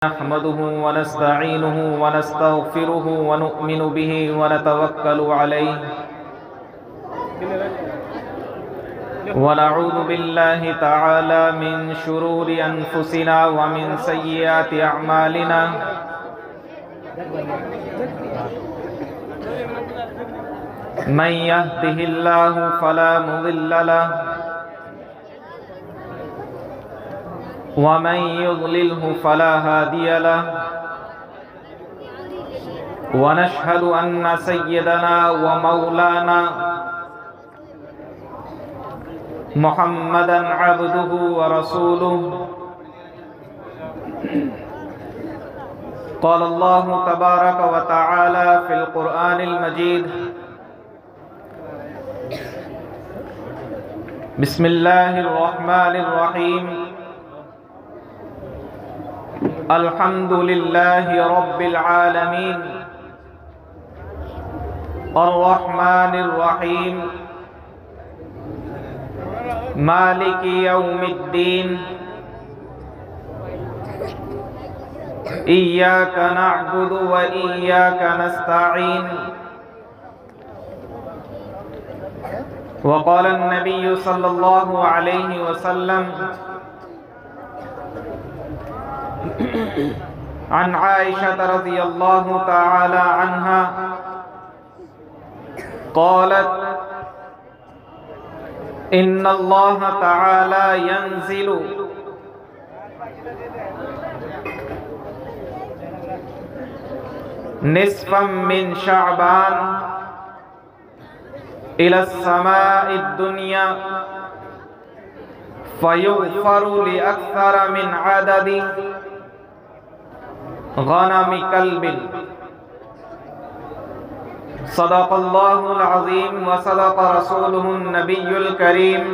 नहमदुहु व नस्तईनुहु व नस्तगफिरुहु व नु'मिनु बिहि व नतवक्कलु अलैहि व नऊज़ु बिल्लाहि तआला मिन शुरूरि अनफुसिना व मिन सय्यिआति अअमालिना मन यहदिहिल्लाहु फला मुदिल्ल लहु वमन युद्लिल्हु फला हादिय लहु वनशहदु अन्न सय्यदना व मौलाना मुहम्मदन अब्दुहु व रसूलुहु क़ाल अल्लाहु तबारक व तआला फ़िल क़ुरआनिल मजीद बिस्मिल्लाहिर रहमानिर रहीम अल्हम्दुलिल्लाहि रब्बिल आलमीन अर्रहमानिर रहीम मालिकी यौमिद्दीन इय्याका नअबुदु व इय्याका नस्तईन वक़ाल अन्नबिय्यु सल्लल्लाहु अलैहि वसल्लम अन आयशा रज़ियल्लाहु तआला अन्हा क़ालत इन्नल्लाह तआला यंज़िलु निस्फ़म मिन शअबान इला समाइद दुनिया फयुग़फ़रु लिअक्सर मिन अददि गनमि कल्बिन सदक़ल्लाहुल अज़ीम व सदक़ रसूलुहुन नबियुल करीम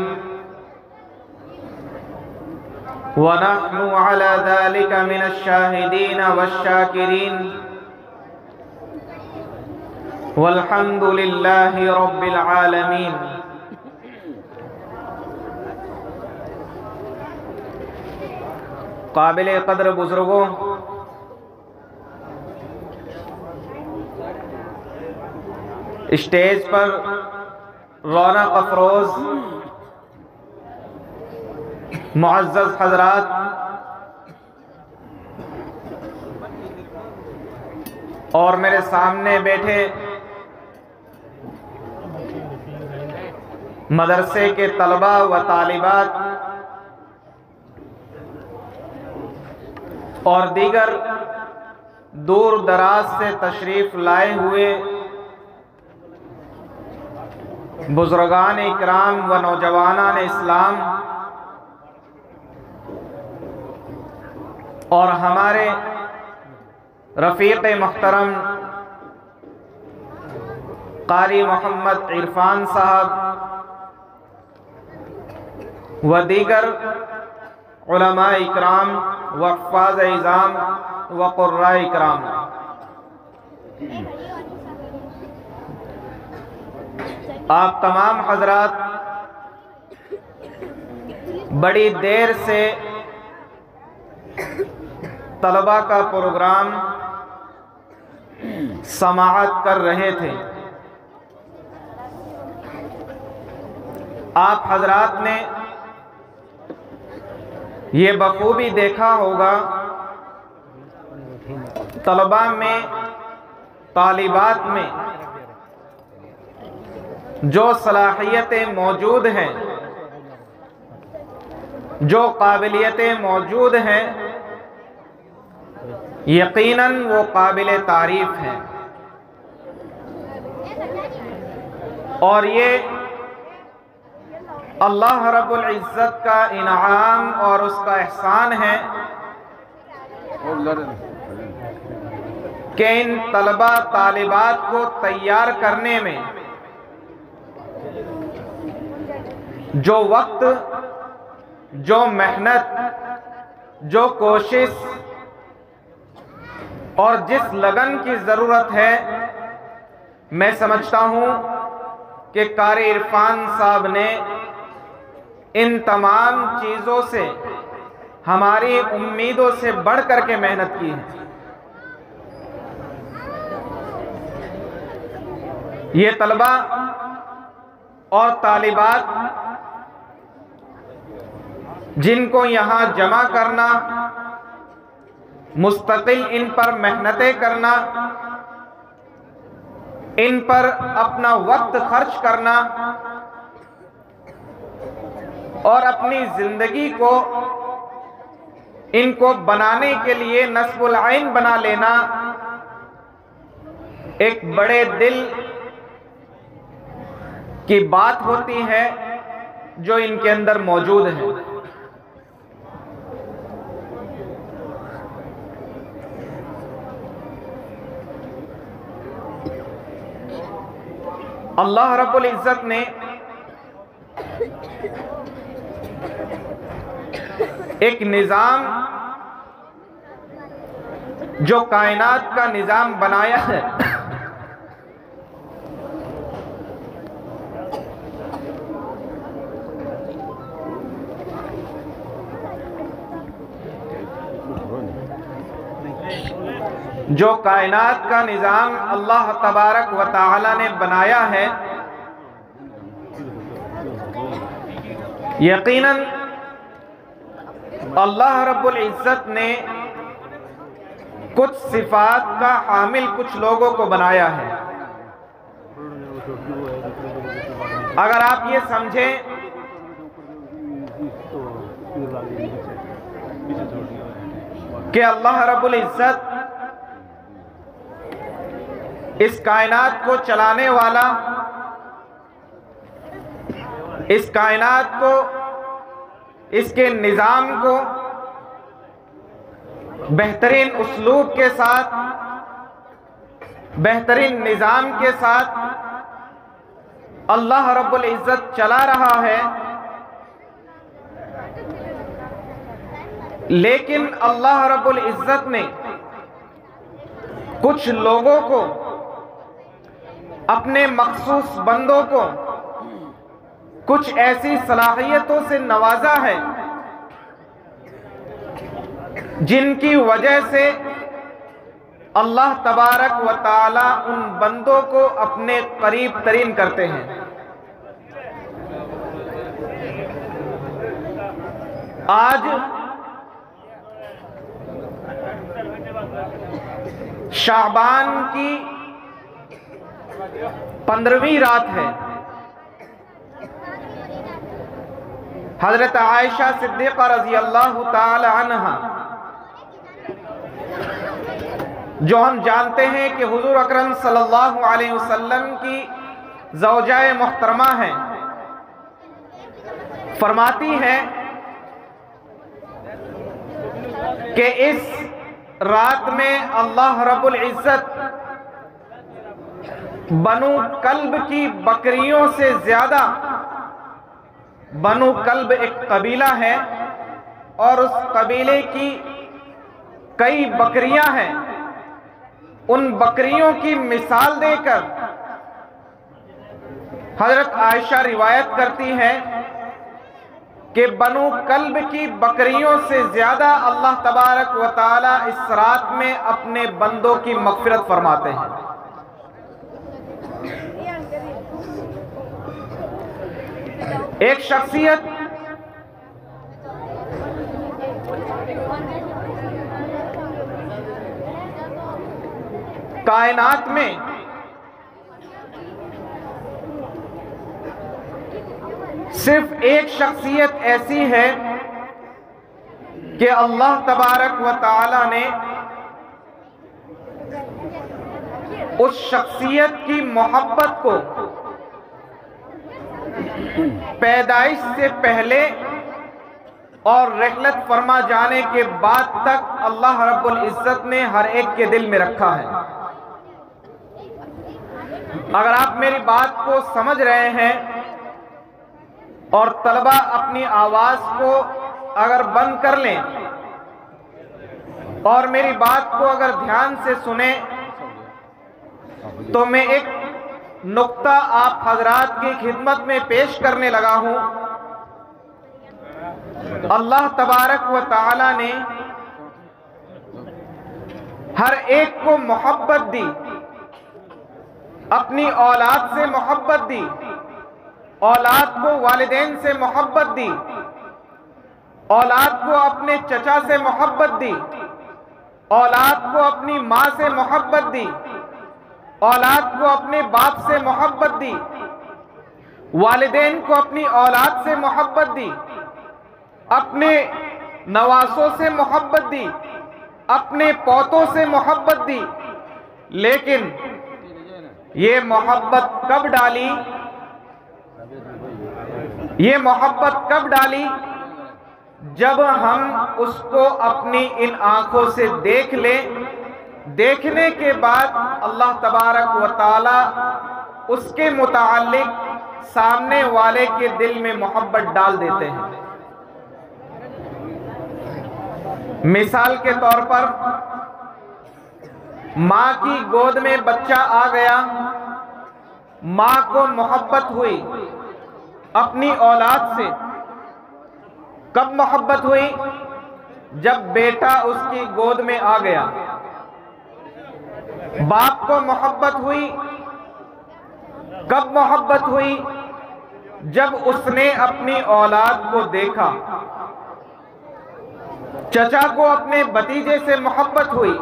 व नहनु अला ज़ालिका मिनश शाहिदीन वश्शाकिरीन वल्हम्दुलिल्लाहि रब्बिल आलमीन। काबिल क़द्र बुज़ुर्गों, स्टेज पर रौनक अफरोज मुअज़्ज़ज़ हज़रात और मेरे सामने बैठे मदरसे के तलबा व तालिबात और दीगर दूर दराज से तशरीफ लाए हुए बुजुर्गान इकराम व नौजवानान इस्लाम और हमारे रफ़ीक़ मुहतरम कारी मोहम्मद इरफान साहब व दीगर उलमा इकराम व हफ़ाज़ इज़ाम व क़ुर्रा इकराम, आप तमाम हजरात बड़ी देर से तलबा का प्रोग्राम समाअत कर रहे थे। आप हजरात ने ये बखूबी देखा होगा तलबा में, तालिबात में जो सलाहियतें मौजूद हैं, जो काबिलियतें मौजूद हैं, यकीनन वो काबिल तारीफ हैं। और ये अल्लाह रब्बुल इज़्ज़त का इनाम और उसका एहसान है कि इन तलबा तालिबात को तैयार करने में जो वक्त, जो मेहनत, जो कोशिश और जिस लगन की ज़रूरत है, मैं समझता हूँ कि कारी इरफान साहब ने इन तमाम चीज़ों से हमारी उम्मीदों से बढ़ करके मेहनत की है। ये तलबा और तालिबात जिनको यहाँ जमा करना, मुस्तकिल इन पर मेहनतें करना, इन पर अपना वक्त खर्च करना और अपनी जिंदगी को इनको बनाने के लिए नस्बुल आइन बना लेना एक बड़े दिल की बात होती है जो इनके अंदर मौजूद है। अल्लाह रब्बुल इज्जत ने एक निज़ाम जो कायनात का निज़ाम बनाया है, जो कायनात का निज़ाम अल्लाह तबारक व तआला ने बनाया है, यकीनन अल्लाह रब्बुल इज्जत ने कुछ सिफात का हामिल कुछ लोगों को बनाया है। अगर आप ये समझें कि अल्लाह रब्बुल इज्जत इस कायनात को चलाने वाला, इस कायनात को, इसके निज़ाम को बेहतरीन उस्लूब के साथ, बेहतरीन निज़ाम के साथ अल्लाह रब्बुल इज्जत चला रहा है, लेकिन अल्लाह रब्बुल इज्जत ने कुछ लोगों को, अपने मखसूस बंदों को कुछ ऐसी सलाहियतों से नवाजा है जिनकी वजह से अल्लाह तबारक व तआला उन बंदों को अपने करीब तरीन करते हैं। आज शाबान की 15वीं रात है। हजरत आयशा सिद्दीक़ा रज़ी अल्लाह ताला अन्हा, जो हम जानते हैं कि हुजूर अकरम सल्लल्लाहु अलैहि वसल्लम की ज़ौजाए मुहतरमा हैं, फरमाती हैं कि इस रात में अल्लाह रब्बुल इज्जत बनु कल्ब की बकरियों से ज्यादा, बनु कल्ब एक कबीला है और उस कबीले की कई बकरियां हैं, उन बकरियों की मिसाल देकर हजरत आयशा रिवायत करती हैं कि बनु कल्ब की बकरियों से ज्यादा अल्लाह तबारक व तआला इस रात में अपने बंदों की मग़फ़िरत फरमाते हैं। एक शख्सियत कायनात में सिर्फ एक शख्सियत ऐसी है कि अल्लाह तबारक व तआला ने उस शख्सियत की मोहब्बत को पैदाइश से पहले और रहलत फरमा जाने के बाद तक अल्लाह रब्बुल इज्जत ने हर एक के दिल में रखा है। अगर आप मेरी बात को समझ रहे हैं और तलबा अपनी आवाज को अगर बंद कर लें और मेरी बात को अगर ध्यान से सुने, तो मैं एक नुक्ता आप हजरात की खिदमत में पेश करने लगा हूं अल्लाह तबारक व तआला ने हर एक को मोहब्बत दी, अपनी औलाद से मोहब्बत दी, औलाद को वालिदैन से मोहब्बत दी, औलाद को अपने चचा से मोहब्बत दी, औलाद को अपनी माँ से मोहब्बत दी, औलाद को अपने बाप से मोहब्बत दी, वालिदैन को अपनी औलाद से मोहब्बत दी, अपने नवासों से मोहब्बत दी, अपने पोतों से मोहब्बत दी। लेकिन ये मोहब्बत कब डाली? ये मोहब्बत कब डाली? जब हम उसको अपनी इन आंखों से देख लें, देखने के बाद अल्लाह तबारक व तआला उसके मुताल्लिक सामने वाले के दिल में मोहब्बत डाल देते हैं। मिसाल के तौर पर माँ की गोद में बच्चा आ गया, माँ को मोहब्बत हुई अपनी औलाद से। कब मोहब्बत हुई? जब बेटा उसकी गोद में आ गया। बाप को मोहब्बत हुई कब मोहब्बत हुई? जब उसने अपनी औलाद को देखा। चचा को अपने भतीजे से मोहब्बत हुई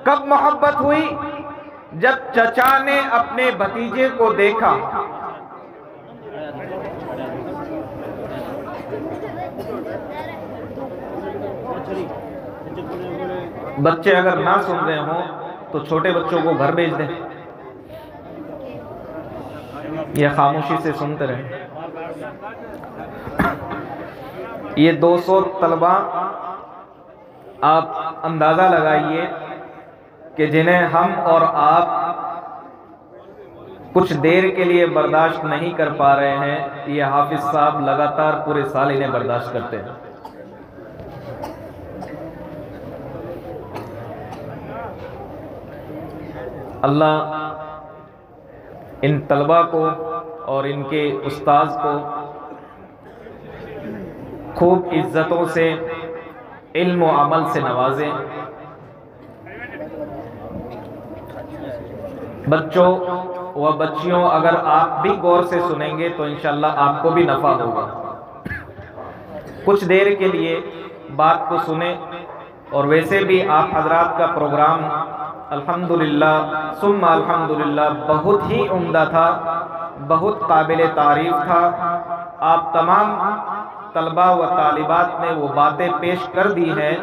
कब मोहब्बत हुई? जब चचा ने अपने भतीजे को देखा। बच्चे अगर ना सुन रहे हों तो छोटे बच्चों को घर भेज दें, यह खामोशी से सुनते रहे। ये 200 तलबा आप अंदाज़ा लगाइए कि जिन्हें हम और आप कुछ देर के लिए बर्दाश्त नहीं कर पा रहे हैं, ये हाफिज साहब लगातार पूरे साल इन्हें बर्दाश्त करते हैं। अल्लाह इन तलबा को और इनके उस्ताद को खूब इज्जतों से, इल्म व अमल से नवाजें। बच्चों व बच्चियों, अगर आप भी गौर से सुनेंगे तो इंशाअल्लाह आपको भी नफ़ा होगा। कुछ देर के लिए बात को सुने। और वैसे भी आप हजरात का प्रोग्राम अल्हम्दुलिल्लाह सुम्मा अल्हम्दुलिल्लाह बहुत ही उम्दा था, बहुत काबिल तारीफ़ था। आप तमाम तलबा व तालिबात ने वो बातें पेश कर दी हैं,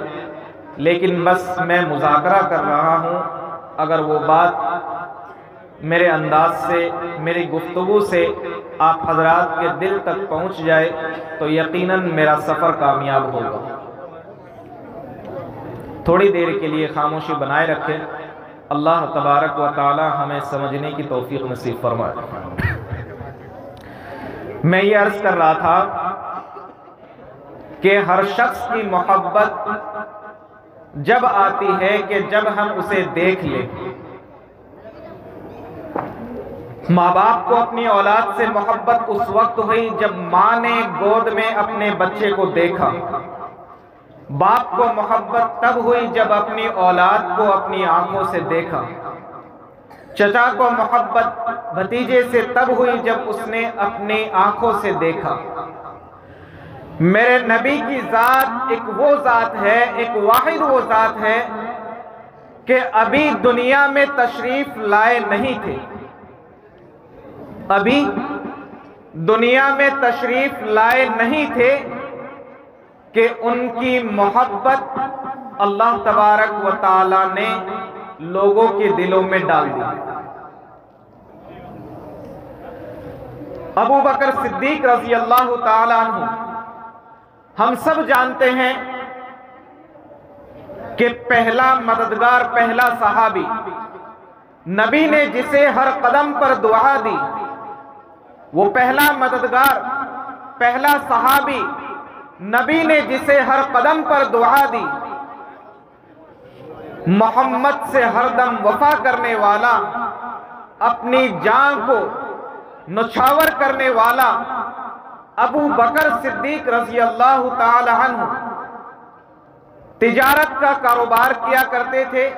लेकिन बस मैं मुज़ाकरा कर रहा हूँ। अगर वो बात मेरे अंदाज से, मेरी गुफ्तगू से आप हजरात के दिल तक पहुँच जाए तो यकीनन मेरा सफ़र कामयाब होगा। थोड़ी देर के लिए खामोशी बनाए रखें। अल्लाह तबारक व तआला हमें समझने की तौफीक नसीब फरमाए। मैं ये अर्ज़ कर रहा था कि हर शख्स की मोहब्बत जब आती है कि जब हम उसे देख लें। माँ बाप को अपनी औलाद से मोहब्बत उस वक्त हुई जब माँ ने गोद में अपने बच्चे को देखा। बाप को मोहब्बत तब हुई जब अपनी औलाद को अपनी आंखों से देखा। चचा को मोहब्बत भतीजे से तब हुई जब उसने अपनी आंखों से देखा। मेरे नबी की ज़ात एक वो ज़ात है, एक वाहिद वो ज़ात है कि अभी दुनिया में तशरीफ लाए नहीं थे। अभी दुनिया में तशरीफ लाए नहीं थे कि उनकी मोहब्बत अल्लाह तबारक व तआला ने लोगों के दिलों में डाल दी। अबू बकर सिद्दीक रज़ी अल्लाह तआला अन्हु, हम सब जानते हैं कि पहला मददगार, पहला सहाबी, नबी ने जिसे हर कदम पर दुआ दी, वो पहला मददगार, पहला सहाबी, नबी ने जिसे हर कदम पर दुआ दी, मोहम्मद से हरदम वफा करने वाला, अपनी जान को नुछावर करने वाला, अबू बकर सिद्दीक रज़ी अल्लाह ताला अन्हु तिजारत का कारोबार किया करते थे।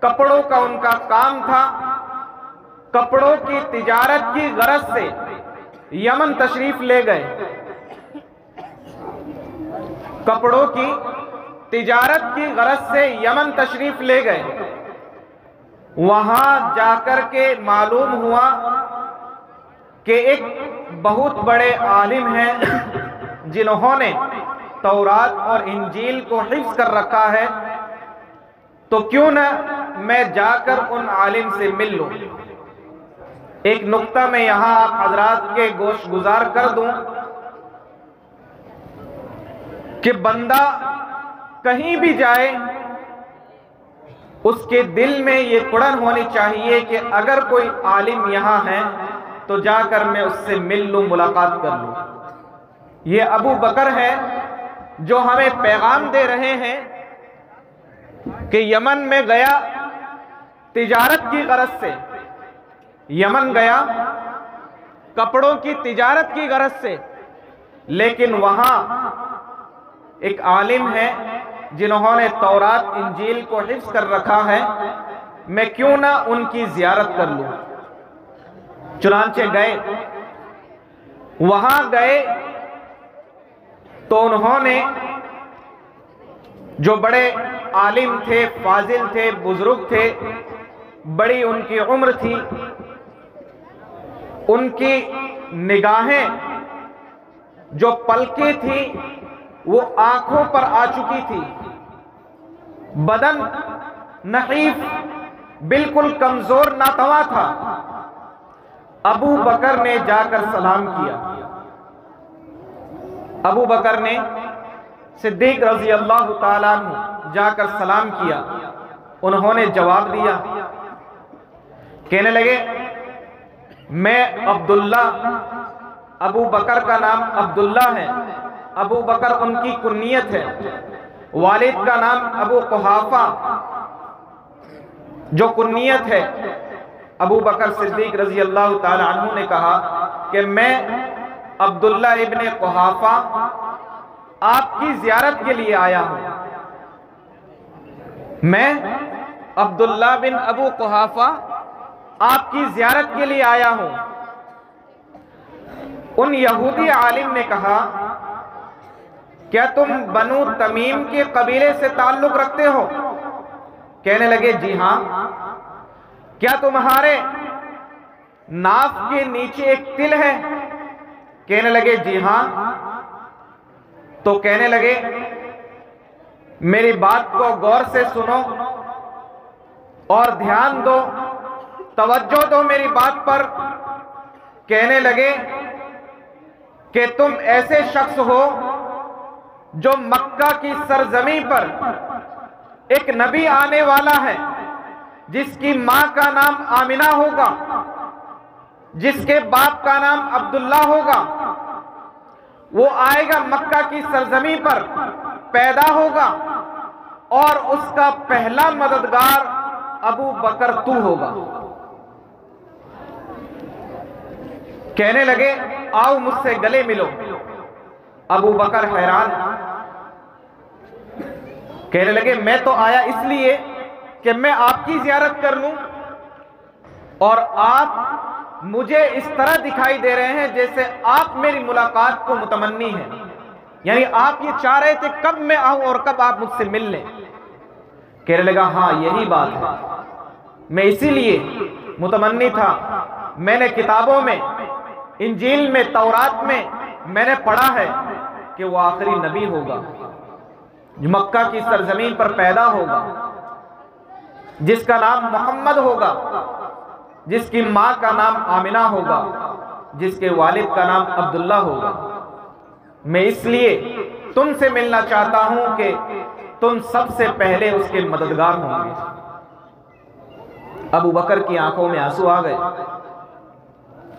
कपड़ों का उनका काम था। कपड़ों की तिजारत की गरज से यमन तशरीफ ले गए। कपड़ों की तिजारत की गरज से यमन तशरीफ ले गए। वहां जाकर के मालूम हुआ कि एक बहुत बड़े आलिम हैं जिन्होंने तौरात और इंजील को हिफ्ज़ कर रखा है, तो क्यों न मैं जाकर उन आलिम से मिल लूं। एक नुक्ता मैं यहां आप हजरात के गोश गुजार कर दूं कि बंदा कहीं भी जाए उसके दिल में ये कुड़न होनी चाहिए कि अगर कोई आलिम यहां है तो जाकर मैं उससे मिल लूं, मुलाकात कर लूं। ये अबू बकर है जो हमें पैगाम दे रहे हैं कि यमन में गया तिजारत की गरज से, यमन गया कपड़ों की तिजारत की गरज से, लेकिन वहां एक आलिम है जिन्होंने तौरात इंजील को हिफ्ज़ कर रखा है, मैं क्यों ना उनकी ज़ियारत कर लूं। चुनांचे गए। वहां गए तो उन्होंने, जो बड़े आलिम थे, फाजिल थे, बुजुर्ग थे, बड़ी उनकी उम्र थी, उनकी निगाहें जो पलकें थी वो आंखों पर आ चुकी थी। बदन नहीफ, बिल्कुल कमजोर नातवा था। अबू बकर ने जाकर सलाम किया। अबू बकर ने सिद्दीक रज़ी अल्लाह ताला अन्हु जाकर सलाम किया। उन्होंने जवाब दिया, कहने लगे मैं अब्दुल्ला, अबू बकर का नाम अब्दुल्ला है, अबू बकर उनकी कुन्नियत है। वालिद का नाम अबू कुहाफा जो कुन्नियत है। अबू बकर सिद्दीक रज़ी अल्लाह ताला अन्हु ने कहा कि मैं अब्दुल्ला इब्ने कुहाफा आपकी ज़ियारत के लिए आया हूं। मैं अब्दुल्ला बिन अबू कुहाफा आपकी ज़ियारत के लिए आया हूं। उन यहूदी आलिम ने कहा, क्या तुम बनु तमीम के कबीले से ताल्लुक रखते हो? कहने लगे जी हां। क्या तुम्हारे नाफ के नीचे एक तिल है? कहने लगे जी हां। तो कहने लगे मेरी बात को गौर से सुनो और ध्यान दो, तवज्जो दो मेरी बात पर। कहने लगे कि तुम ऐसे शख्स हो जो मक्का की सरजमी पर एक नबी आने वाला है जिसकी मां का नाम आमिना होगा, जिसके बाप का नाम अब्दुल्ला होगा। वो आएगा, मक्का की सरजमी पर पैदा होगा और उसका पहला मददगार अबू बकर तू होगा। कहने लगे आओ मुझसे गले मिलो। अबू बकर हैरान, कहने लगे मैं तो आया इसलिए कि मैं आपकी ज़ियारत कर लूं और आप मुझे इस तरह दिखाई दे रहे हैं जैसे आप मेरी मुलाकात को मुतमन्नी हैं, यानी आप ये चाह रहे थे कब मैं आऊं और कब आप मुझसे मिल लें। कहने लगा हाँ यही बात है, मैं इसीलिए मुतमन्नी था। मैंने किताबों में, इंजील में, तौरात में मैंने पढ़ा है कि वो आखिरी नबी होगा जो मक्का की सरजमीन पर पैदा होगा, जिसका नाम मोहम्मद होगा, जिसकी मां का नाम आमिना होगा, जिसके वालिद का नाम अब्दुल्ला होगा। मैं इसलिए तुमसे मिलना चाहता हूं कि तुम सबसे पहले उसके मददगार होंगे। अबू बकर की आंखों में आंसू आ गए।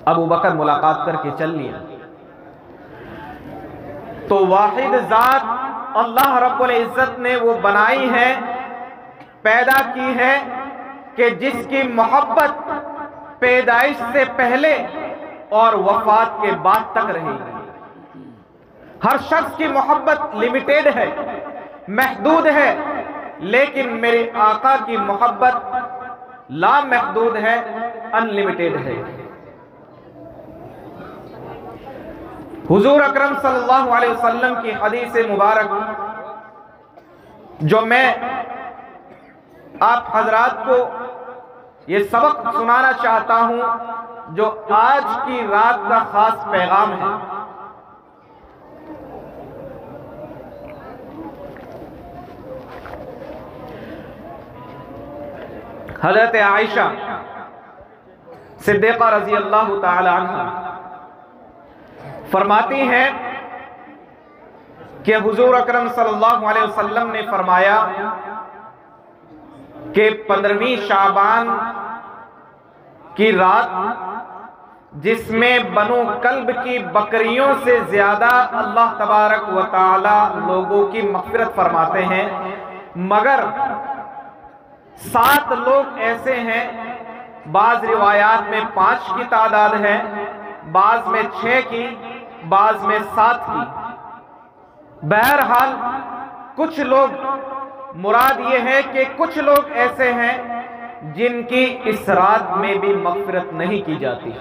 अबू बकर मुलाकात करके चल लिया। तो वाहिद जात अल्लाह रब्बुल इज्जत ने वो बनाई है, पैदा की है कि जिसकी मोहब्बत पैदाइश से पहले और वफात के बाद तक रहेगी। हर शख्स की मोहब्बत लिमिटेड है, महदूद है, लेकिन मेरे आका की मोहब्बत लामहदूद है, अनलिमिटेड है। हुजूर अकरम सल्लल्लाहु अलैहि वसल्लम की हदीस मुबारक जो मैं आप हजरात को ये सबक सुनाना चाहता हूं, जो आज की रात का खास पैगाम है। हज़रत आयशा सिद्दीक़ा रज़ी अल्लाह ताला अन्हा फरमाती हैं कि हुजूर अकरम सल्लल्लाहु अलैहि वसल्लम ने फरमाया कि 15वीं शाबान की रात, जिसमें बनु कल्ब की बकरियों से ज्यादा अल्लाह तबारक व तआला लोगों की मग़फ़िरत फरमाते हैं, मगर 7 लोग ऐसे हैं, बाज़ रिवायात में 5 की तादाद है, बाज़ में 6 की, बाज़ में 7 की। बहरहाल कुछ लोग, मुराद ये है कि कुछ लोग ऐसे हैं जिनकी इस रात में भी मग़फ़िरत नहीं की जाती।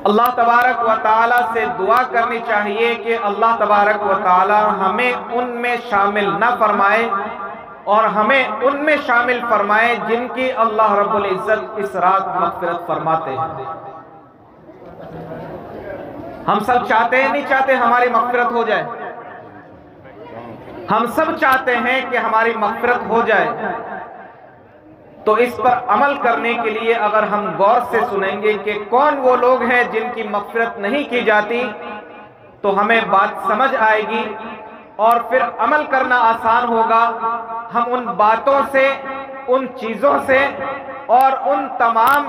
अल्लाह तबारक व तआला से दुआ करनी चाहिए कि अल्लाह तबारक व तआला हमें उनमें शामिल न फरमाए और हमें उनमें शामिल फरमाए जिनकी अल्लाह रब्बुल इज़्ज़त इस रात मग़फ़िरत फरमाते हैं। हम सब चाहते हैं, नहीं चाहते हमारी मग़फ़िरत हो जाए? हम सब चाहते हैं कि हमारी मग़फ़िरत हो जाए। तो इस पर अमल करने के लिए अगर हम गौर से सुनेंगे कि कौन वो लोग हैं जिनकी मग़फ़िरत नहीं की जाती, तो हमें बात समझ आएगी और फिर अमल करना आसान होगा। हम उन बातों से, उन चीज़ों से और उन तमाम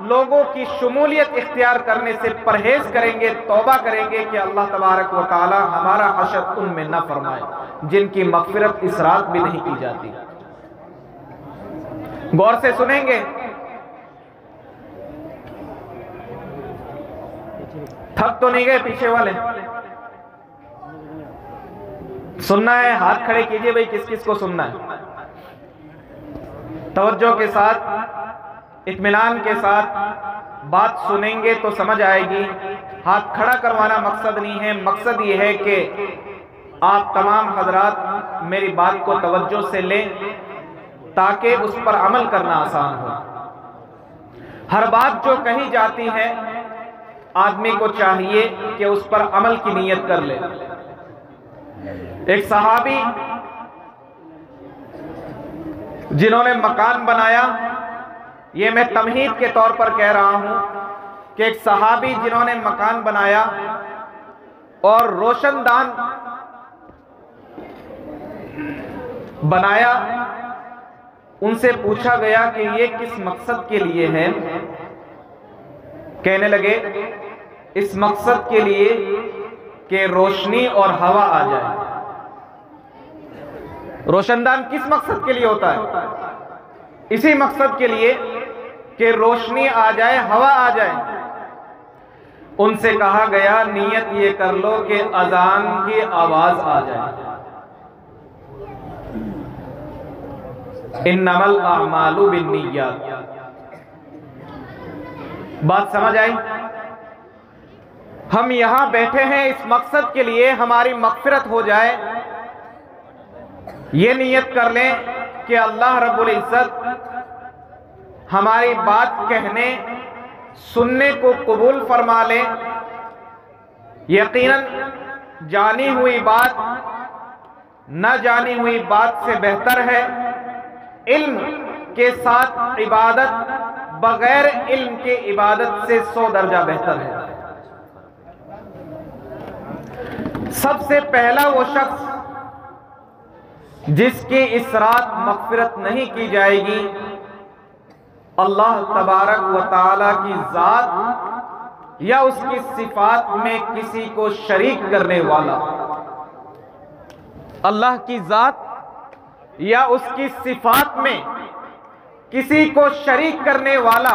लोगों की शमूलियत इख्तियार करने से परहेज करेंगे, तौबा करेंगे कि अल्लाह तबारक व तआला हमारा हशर उनमें न फरमाए जिनकी मग़फ़िरत इस रात भी नहीं की जाती। गौर से सुनेंगे, थक तो नहीं गए पीछे वाले? सुनना है? हाथ खड़े कीजिए भाई, किस किस को सुनना है। तवज्जो के साथ, इत्मीनान के साथ बात सुनेंगे तो समझ आएगी। हाथ खड़ा करवाना मकसद नहीं है, मकसद ये है कि आप तमाम हजरात मेरी बात को तवज्जो से लें ताकि उस पर अमल करना आसान हो। हर बात जो कही जाती है आदमी को चाहिए कि उस पर अमल की नीयत कर ले। एक सहाबी जिन्होंने मकान बनाया, ये मैं तमहीद के तौर पर कह रहा हूं कि एक सहाबी जिन्होंने मकान बनाया और रोशनदान बनाया, उनसे पूछा गया कि ये किस मकसद के लिए है। कहने लगे इस मकसद के लिए कि रोशनी और हवा आ जाए। रोशनदान किस मकसद के लिए होता है? इसी मकसद के लिए कि रोशनी आ जाए, हवा आ जाए। उनसे कहा गया नियत ये कर लो कि अजान की आवाज आ जाए। इन्नमल अमालु बिन्निय्यात। बात समझ आई? हम यहां बैठे हैं इस मकसद के लिए हमारी मग़फ़िरत हो जाए। ये नियत कर लें कि अल्लाह रब्बुल इज़्ज़त हमारी बात कहने, सुनने को कबूल फरमा ले। यकीनन जानी हुई बात न जानी हुई बात से बेहतर है। इल्म के साथ इबादत बगैर इल्म के इबादत से 100 दर्जा बेहतर है। सबसे पहला वो शख्स जिसकी इस रात मग़फ़िरत नहीं की जाएगी, अल्लाह तबारक व तआला की ज़ात या उसकी सिफात में किसी को शरीक करने वाला। अल्लाह की ज़ात या उसकी सिफात में किसी को शरीक करने वाला।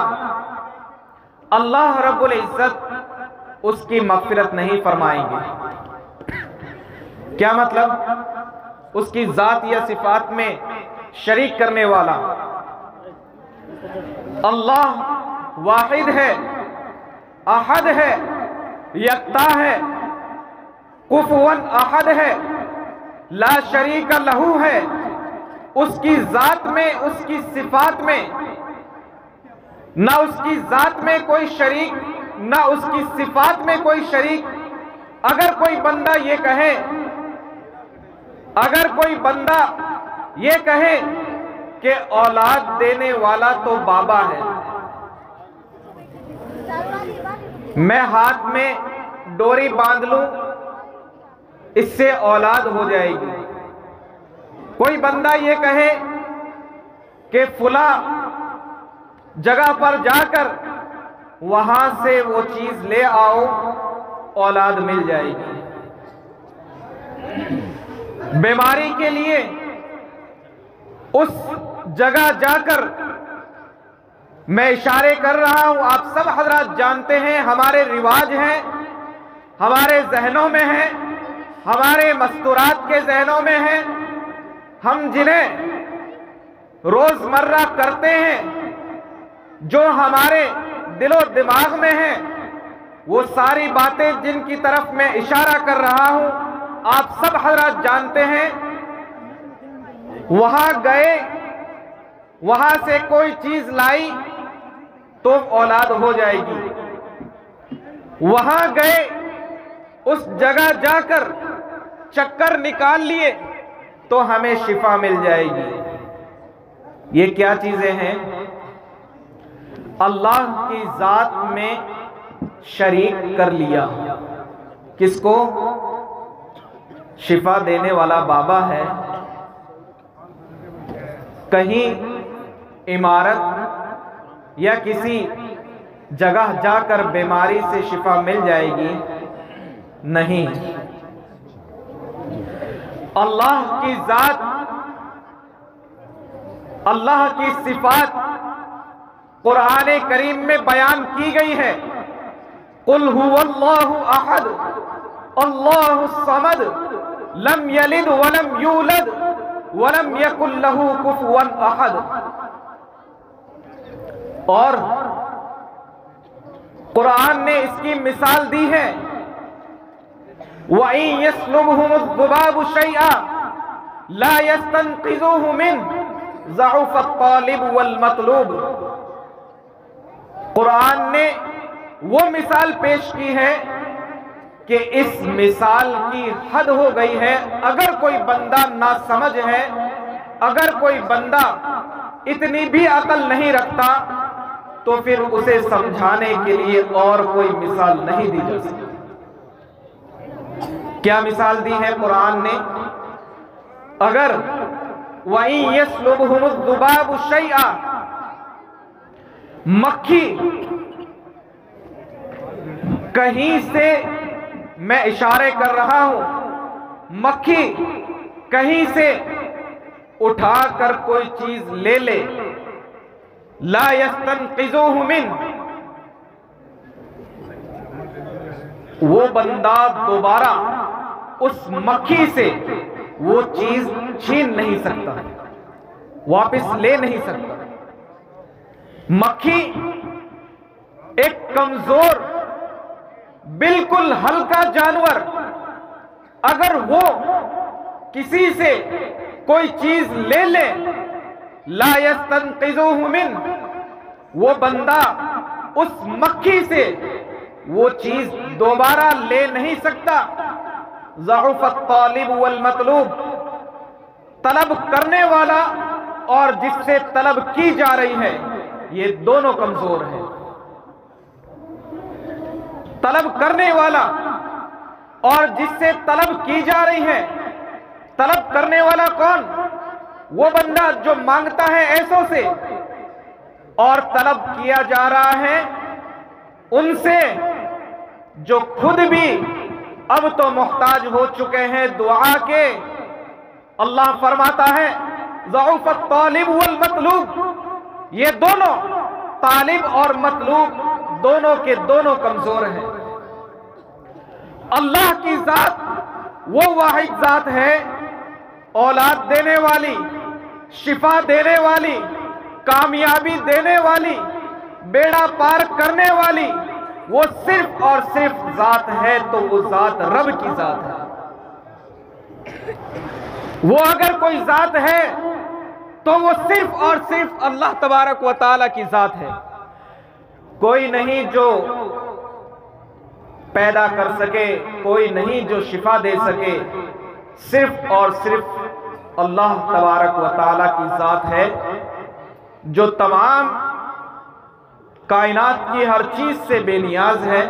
अल्लाह रब्बुल इज़्ज़त उसकी मग़फ़िरत नहीं फरमाएंगे। क्या मतलब? उसकी ज़ात या सिफ़ात में शरीक करने वाला। अल्लाह वाहिद है, अहद है, यक्ता है, कुफुवन अहद है, ला शरीक लहू है। उसकी ज़ात में, उसकी सिफ़ात में ना उसकी ज़ात में कोई शरीक, ना उसकी सिफ़ात में कोई शरीक। अगर कोई बंदा ये कहे, अगर कोई बंदा ये कहे कि औलाद देने वाला तो बाबा है, मैं हाथ में डोरी बांध लूं इससे औलाद हो जाएगी। कोई बंदा ये कहे कि फुला जगह पर जाकर वहां से वो चीज ले आओ, औलाद मिल जाएगी। बीमारी के लिए उस जगह जाकर, मैं इशारे कर रहा हूं, आप सब हजरात जानते हैं, हमारे रिवाज हैं, हमारे जहनों में हैं, हमारे मस्तूरात के जहनों में हैं, हम जिन्हें रोजमर्रा करते हैं, जो हमारे दिलो दिमाग में है, वो सारी बातें जिनकी तरफ मैं इशारा कर रहा हूं, आप सब हजरात जानते हैं। वहां गए, वहां से कोई चीज लाई तो औलाद हो जाएगी। वहां गए, उस जगह जाकर चक्कर निकाल लिए तो हमें शिफा मिल जाएगी। ये क्या चीजें हैं? अल्लाह की जात में शरीक कर लिया। किसको? शिफा देने वाला बाबा है। कहीं इमारत या किसी जगह जाकर बीमारी से शिफा मिल जाएगी? नहीं। अल्लाह की जात, अल्लाह की सिफात कुरान करीम में बयान की गई है। कुल हुवल्लाहु अहद अल्लाहु समद लम यलिद वलम यूलद वलम यकुल लहू कुफुवन अहद। और कुरान ने इसकी मिसाल दी है, वइन यस्लुबहुमुज़्ज़ुबाबु शैआ ला यस्तनक़िज़ुहु मिन्हु ज़अफ़त तालिब वल मतलूब। कुरान ने वो मिसाल पेश की है कि इस मिसाल की हद हो गई है। अगर कोई बंदा नासमझ है, अगर कोई बंदा इतनी भी अकल नहीं रखता, तो फिर उसे समझाने के लिए और कोई मिसाल नहीं दी जा सकती। क्या मिसाल दी है कुरान ने? अगर वइन यस्लुबहुमुज़्ज़ुबाबु शैआ, मक्खी कहीं से, मैं इशारे कर रहा हूं, मक्खी कहीं से उठाकर कोई चीज ले ले, ला यस्तनक़िज़ुहु मिन्हु, वो बंदा दोबारा उस मक्खी से वो चीज छीन नहीं सकता, वापस ले नहीं सकता। मक्खी एक कमजोर, बिल्कुल हल्का जानवर, अगर वो किसी से कोई चीज ले ले, ला यस्तनक़िज़ुहु मिन्हु, वो बंदा उस मक्खी से वो चीज दोबारा ले नहीं सकता। ज़अफ़त तालिब वल मतलूब, तलब करने वाला और जिससे तलब की जा रही है, ये दोनों कमजोर हैं। तलब करने वाला और जिससे तलब की जा रही है, तलब करने वाला कौन? वो बंदा जो मांगता है ऐसों से, और तलब किया जा रहा है उनसे जो खुद भी अब तो मोहताज हो चुके हैं दुआ के। अल्लाह फरमाता है ज़अफ़त तालिब वल मतलूब, ये दोनों तालिब और मतलूब दोनों के दोनों कमजोर हैं। अल्लाह की जात वो वाहिद जात है, औलाद देने वाली, शिफा देने वाली, कामयाबी देने वाली, बेड़ा पार करने वाली। वो सिर्फ और सिर्फ जात है तो वो जात रब की जात है। वो अगर कोई जात है तो वो सिर्फ और सिर्फ अल्लाह तबारक व तआला की जात है। कोई नहीं जो पैदा कर सके, कोई नहीं जो शिफा दे सके, सिर्फ और सिर्फ अल्लाह तबारक व तआला की जात है, जो तमाम कायनात की हर चीज से बेनियाज है।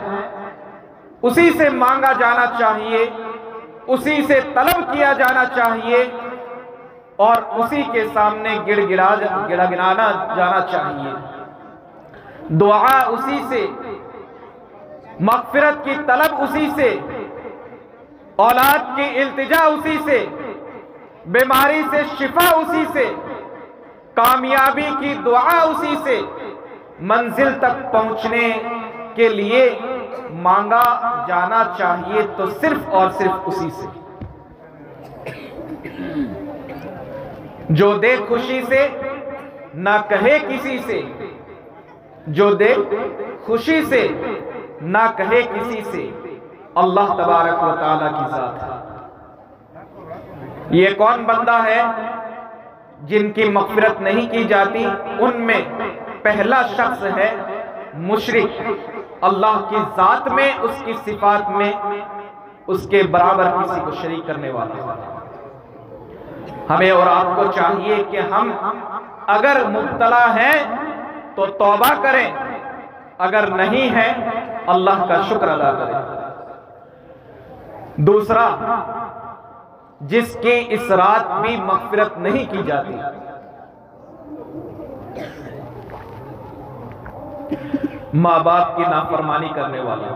उसी से मांगा जाना चाहिए, उसी से तलब किया जाना चाहिए और उसी के सामने गिड़गिड़ाना जाना चाहिए। दुआ उसी से, मग़फ़िरत की तलब उसी से, औलाद की इल्तिजा उसी से, बीमारी से शिफा उसी से, कामयाबी की दुआ उसी से, मंजिल तक पहुंचने के लिए मांगा जाना चाहिए तो सिर्फ और सिर्फ उसी से। जो दे खुशी से ना कहे किसी से, जो दे खुशी से ना कहे किसी से, अल्लाह तबारक व तआला की जात है। ये कौन बंदा है जिनकी मग़फ़िरत नहीं की जाती? उनमें पहला शख्स है मुशरिक, अल्लाह की जात में, उसकी सिफात में उसके बराबर किसी को शरीक करने वाला। हमें और आपको चाहिए कि हम अगर मुब्तला हैं तो तौबा करें, अगर नहीं है अल्लाह का शुक्र अदा करें। दूसरा, जिसकी इस रात भी मग़फ़िरत नहीं की जाती, माँ बाप की नाफरमानी करने वाला।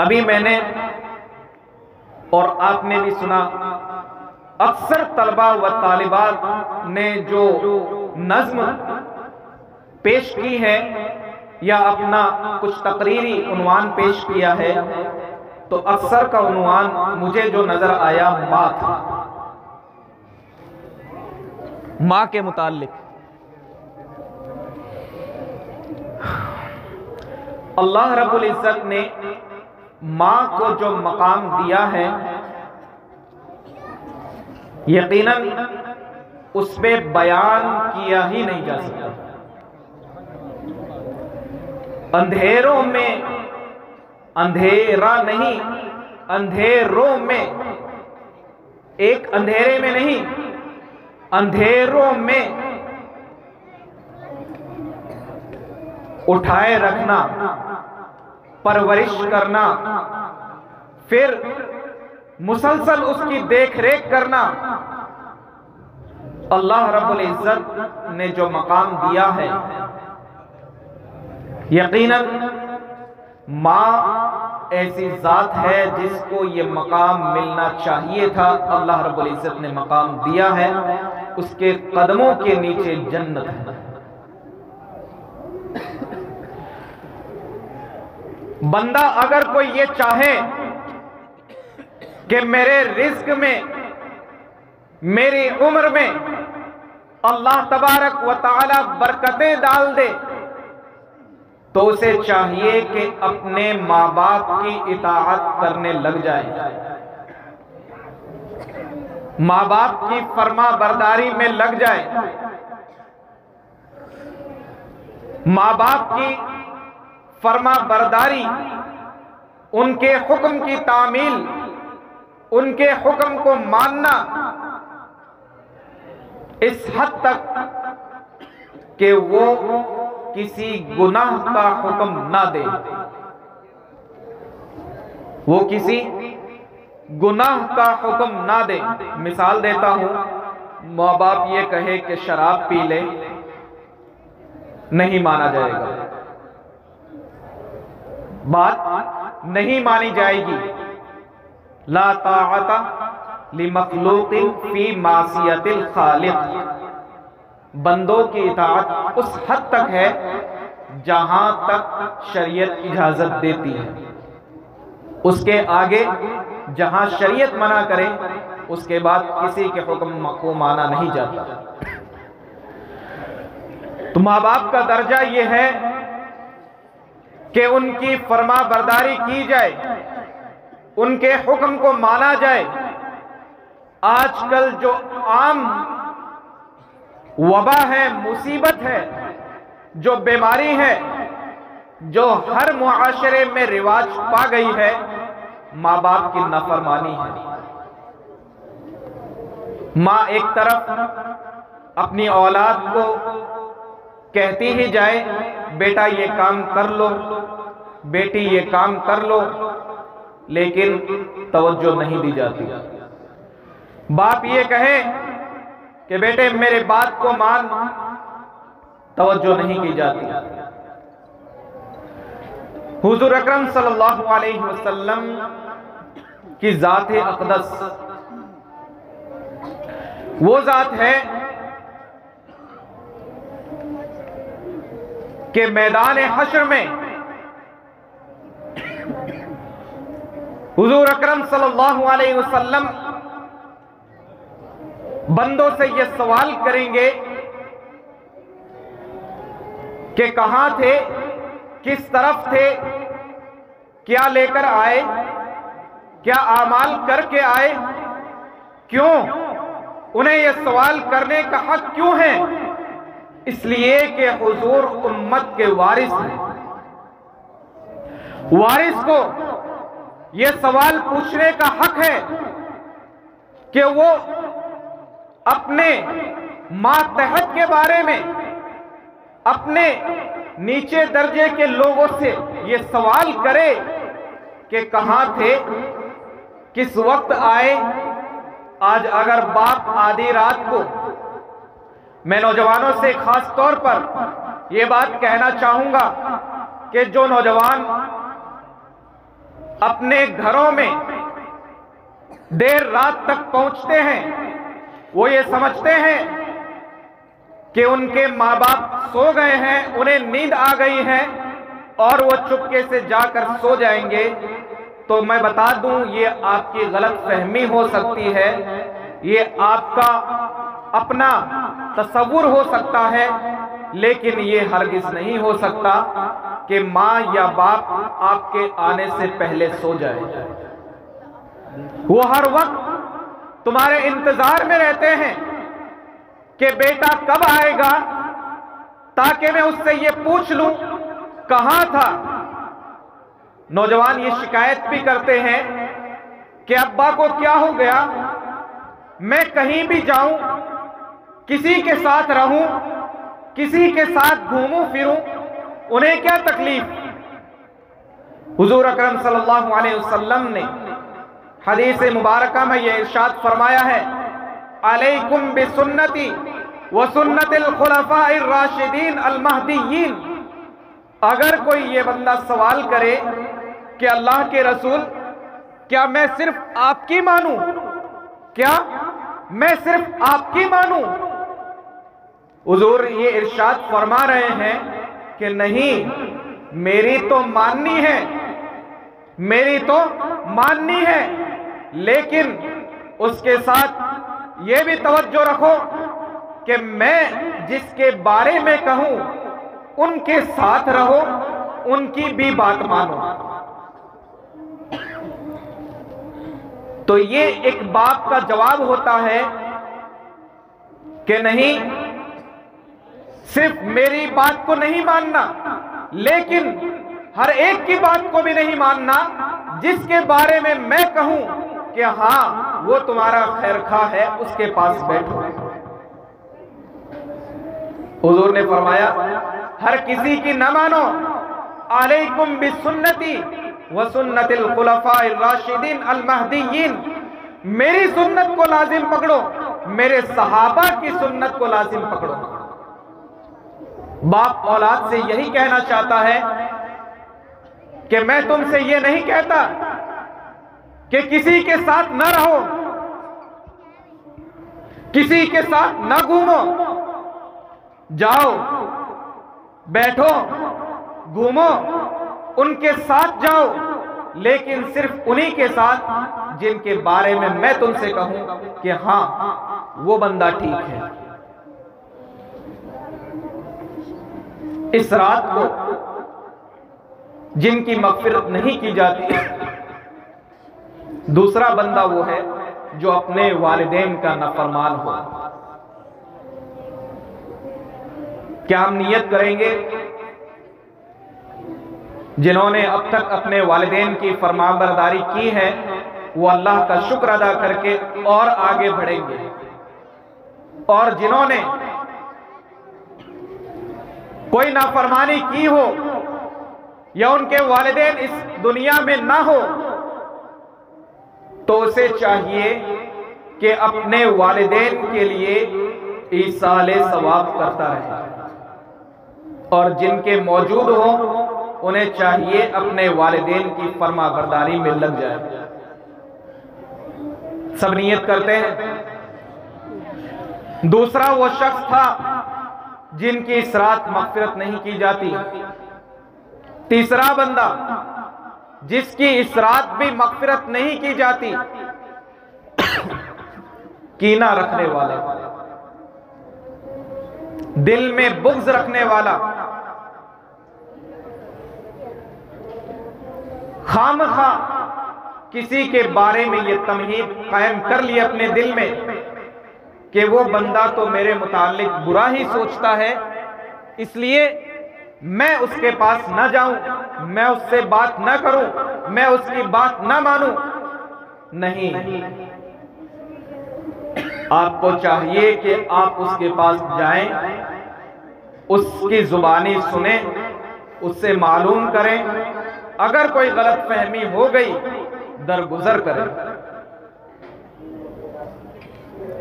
अभी मैंने और आपने भी सुना, अक्सर तलबा व तालिबात ने जो नज्म पेश की है या अपना कुछ तकरीरी उन्वान पेश किया है, तो अक्सर का उन्वान मुझे जो नजर आया माँ था, माँ के मुताल्लिक। अल्लाह रब्बुल इज्जत ने माँ को जो मकाम दिया है, यकीनन उस पे बयान किया ही नहीं जा सकता। अंधेरों में, अंधेरा नहीं, अंधेरों में, एक अंधेरे में नहीं, अंधेरों में उठाए रखना, परवरिश करना, फिर मुसलसल उसकी देखरेख करना, अल्लाह रब्बुल इज्जत ने जो मकाम दिया है, यकीनन माँ ऐसी जात है जिसको ये मकाम मिलना चाहिए था। अल्लाह रब्बुल इज्जत ने मकाम दिया है, उसके कदमों के नीचे जन्नत है। बंदा अगर कोई ये चाहे कि मेरे रिज्क में, मेरी उम्र में अल्लाह तबारक व तआला बरकतें डाल दे, तो उसे चाहिए कि अपने माँ बाप की इताअत करने लग जाए, माँ बाप की फर्मा बरदारी में लग जाए, माँ बाप की फर्मा बरदारी, उनके हुक्म की तामील, उनके हुक्म को मानना इस हद तक कि वो किसी गुनाह का हुक्म ना दे, वो किसी गुनाह का हुक्म ना दे। मिसाल देता हूं, माँ बाप ये कहे कि शराब पी ले, नहीं माना जाएगा, बात नहीं मानी जाएगी। ला ताअता लिमखलूकिन फी मासियतिल खालिक, बंदों की इताअत उस हद तक है जहां तक शरीयत इजाजत देती है। उसके आगे जहां शरीयत मना करे उसके बाद किसी के हुक्म को माना नहीं जाता। तो माँ बाप का दर्जा यह है कि उनकी फरमा बरदारी की जाए, उनके हुक्म को माना जाए। आजकल जो आम वबा है, मुसीबत है, जो बीमारी है, जो हर मुआशरे में रिवाज पा गई है, माँ बाप की नाफरमानी है। माँ एक तरफ अपनी औलाद को कहती ही जाए, बेटा ये काम कर लो, बेटी ये काम कर लो, लेकिन तवज्जो नहीं दी जाती। बाप ये कहे कि बेटे मेरे बात को मान, तवज्जो नहीं की जाती। हुजूर अकरम सल्लल्लाहु अलैहि वसल्लम की ज़ात-ए अक़दस वो ज़ात है कि मैदान हश्र में हुजूर अकरम सल्लल्लाहु अलैहि वसल्लम बंदों से ये सवाल करेंगे कि कहां थे, किस तरफ थे, क्या लेकर आए, क्या आमाल करके आए, क्यों? उन्हें यह सवाल करने का हक क्यों है? इसलिए कि हुजूर उम्मत के वारिस हैं। वारिस को यह सवाल पूछने का हक है कि वो अपने मातहत के बारे में, अपने नीचे दर्जे के लोगों से ये सवाल करे कि कहां थे, किस वक्त आए। आज अगर बाप आधी रात को, मैं नौजवानों से खास तौर पर यह बात कहना चाहूंगा कि जो नौजवान अपने घरों में देर रात तक पहुंचते हैं, वो ये समझते हैं कि उनके माँ बाप सो गए हैं, उन्हें नींद आ गई है और वो चुपके से जाकर सो जाएंगे। तो मैं बता दूं, ये आपकी गलत फहमी हो सकती है, ये आपका अपना तसव्वुर हो सकता है, लेकिन ये हरगिज नहीं हो सकता कि माँ या बाप आपके आने से पहले सो जाए। वो हर वक्त तुम्हारे इंतजार में रहते हैं कि बेटा कब आएगा, ताकि मैं उससे ये पूछ लूं कहां था। नौजवान ये शिकायत भी करते हैं कि अब्बा को क्या हो गया, मैं कहीं भी जाऊं, किसी के साथ रहूं, किसी के साथ घूमूं फिरूं, उन्हें क्या तकलीफ। हुजूर अकरम सल्लल्लाहु अलैहि वसल्लम ने हदीस मुबारका में यह इरशाद फरमाया है, अलैकुम बिसुन्नती व सुन्नतिल खुलफाइर राशिदीन अल महदीयीन। अगर कोई ये बंदा सवाल करे कि अल्लाह के रसूल, क्या मैं सिर्फ आपकी मानूं, क्या मैं सिर्फ आपकी मानूं? हुजूर ये इरशाद फरमा रहे हैं कि नहीं, मेरी तो माननी है, मेरी तो माननी है, लेकिन उसके साथ ये भी तवज्जो रखो कि मैं जिसके बारे में कहूं उनके साथ रहो, उनकी भी बात मानो। तो ये एक बाप का जवाब होता है कि नहीं, सिर्फ मेरी बात को नहीं मानना, लेकिन हर एक की बात को भी नहीं मानना जिसके बारे में मैं कहूं कि हां वो तुम्हारा खैरखा है, उसके पास बैठो। हुजूर ने फरमाया, हर किसी की न मानो, अलैकुम बिसुन्नती व सुन्नतिल खुलफाइर राशिदीन अल महदीयीन। मेरी सुन्नत को लाजिम पकड़ो, मेरे सहाबा की सुन्नत को लाजिम पकड़ो। बाप औलाद से यही कहना चाहता है कि मैं तुमसे ये नहीं कहता कि किसी के साथ न रहो, किसी के साथ न घूमो, जाओ बैठो घूमो, उनके साथ जाओ, लेकिन सिर्फ उन्हीं के साथ जिनके बारे में मैं तुमसे कहूं कि हां वो बंदा ठीक है। इस रात को जिनकी मगफिरत नहीं की जाती, दूसरा बंदा वो है जो अपने वालिदैन का नाफरमान हो। क्या हम नियत करेंगे जिन्होंने अब तक अपने वालिदैन की फरमाबरदारी की है वो अल्लाह का शुक्र अदा करके और आगे बढ़ेंगे, और जिन्होंने कोई नाफरमानी की हो या उनके वालिदैन इस दुनिया में ना हो तो उसे चाहिए कि अपने वालिदैन के लिए ईसाले सवाब करता रहे, और जिनके मौजूद हो उन्हें चाहिए अपने वालिदैन की फरमाबरदारी में लग जाए। सब नियत करते हैं। दूसरा वो शख्स था जिनकी इस रात मगफिरत नहीं की जाती। तीसरा बंदा जिसकी इस रात भी मगफिरत नहीं की जाती, कीना रखने वाला, दिल में बुग़्ज़ रखने वाला, खामखा किसी के बारे में यह तमहीद कायम कर ली अपने दिल में कि वो बंदा तो मेरे मुतालिक बुरा ही सोचता है, इसलिए मैं उसके पास न जाऊं, मैं उससे बात न करूं, मैं उसकी बात न मानूं। नहीं, आपको चाहिए कि आप उसके पास जाएं, उसकी जुबानी सुने, उससे मालूम करें, अगर कोई गलत फहमी हो गई दरगुजर करें।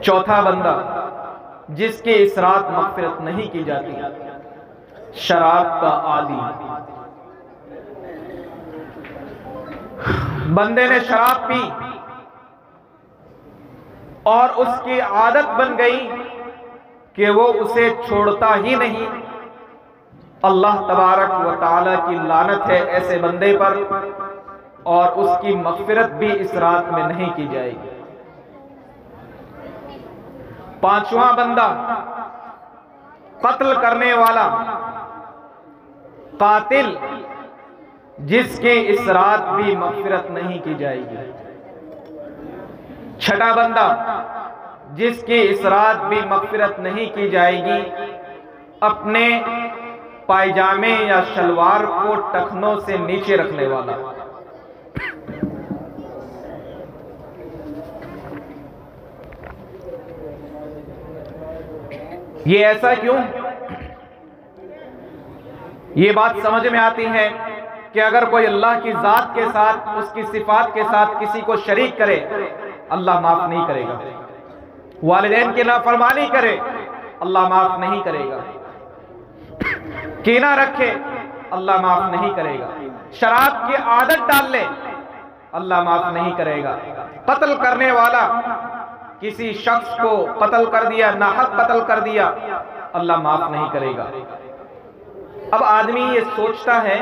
चौथा बंदा जिसकी इस रात मगफिरत नहीं की जाती, शराब का आदी। बंदे ने शराब पी और उसकी आदत बन गई कि वो उसे छोड़ता ही नहीं। अल्लाह तबारक व तआला की लानत है ऐसे बंदे पर, और उसकी मगफिरत भी इस रात में नहीं की जाएगी। पांचवा बंदा कत्ल करने वाला, कातिल, जिसकी इस रात भी मगफिरत नहीं की जाएगी। छठा बंदा जिसकी इस रात भी मगफिरत नहीं की जाएगी, अपने पायजामे या शलवार को टखनों से नीचे रखने वाला। ये ऐसा क्यों? ये बात समझ में आती है कि अगर कोई अल्लाह की जात के साथ, उसकी सिफात के साथ किसी को शरीक करे, अल्लाह माफ नहीं करेगा। वालिदैन की नाफरमानी करे, अल्लाह माफ नहीं करेगा। कीना रखे, अल्लाह माफ नहीं करेगा। शराब की आदत डाल ले, अल्लाह माफ नहीं करेगा। कत्ल करने वाला, किसी शख्स को कत्ल कर दिया, नाहक कत्ल कर दिया, अल्लाह माफ नहीं करेगा। अब आदमी ये सोचता है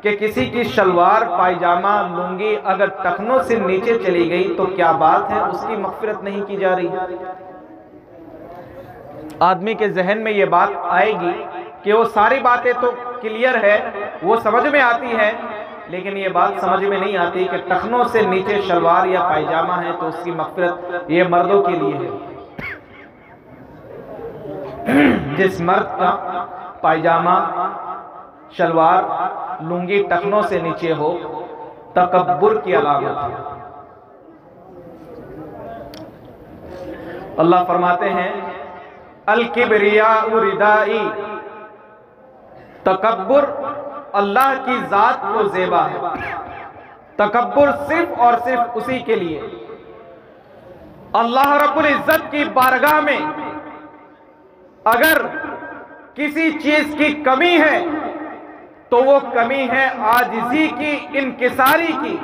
कि किसी की शलवार, पायजामा, लुंगी अगर टखनों से नीचे चली गई तो क्या बात है, उसकी मगफिरत नहीं की जा रही। आदमी के जहन में ये बात आएगी कि वो सारी बातें तो क्लियर है, वो समझ में आती है, लेकिन ये बात समझ में नहीं आती कि टखनों से नीचे शलवार या पायजामा है तो उसकी मगफिरत ये मर्दों के लिए है। जिस मर्द का पायजामा, शलवार, लुंगी टखनों से नीचे हो, तकब्बुर की अलामत है। अल्लाह फरमाते हैं, अल किब्रियाउ रिदाई, तकब्बुर अल्लाह की जात को ज़ेबा है। तकब्बुर सिर्फ और सिर्फ उसी के लिए। अल्लाह रब्बुल इज्जत की बारगाह में अगर किसी चीज की कमी है तो वो कमी है आजिज़ी की, इनकिसारी की।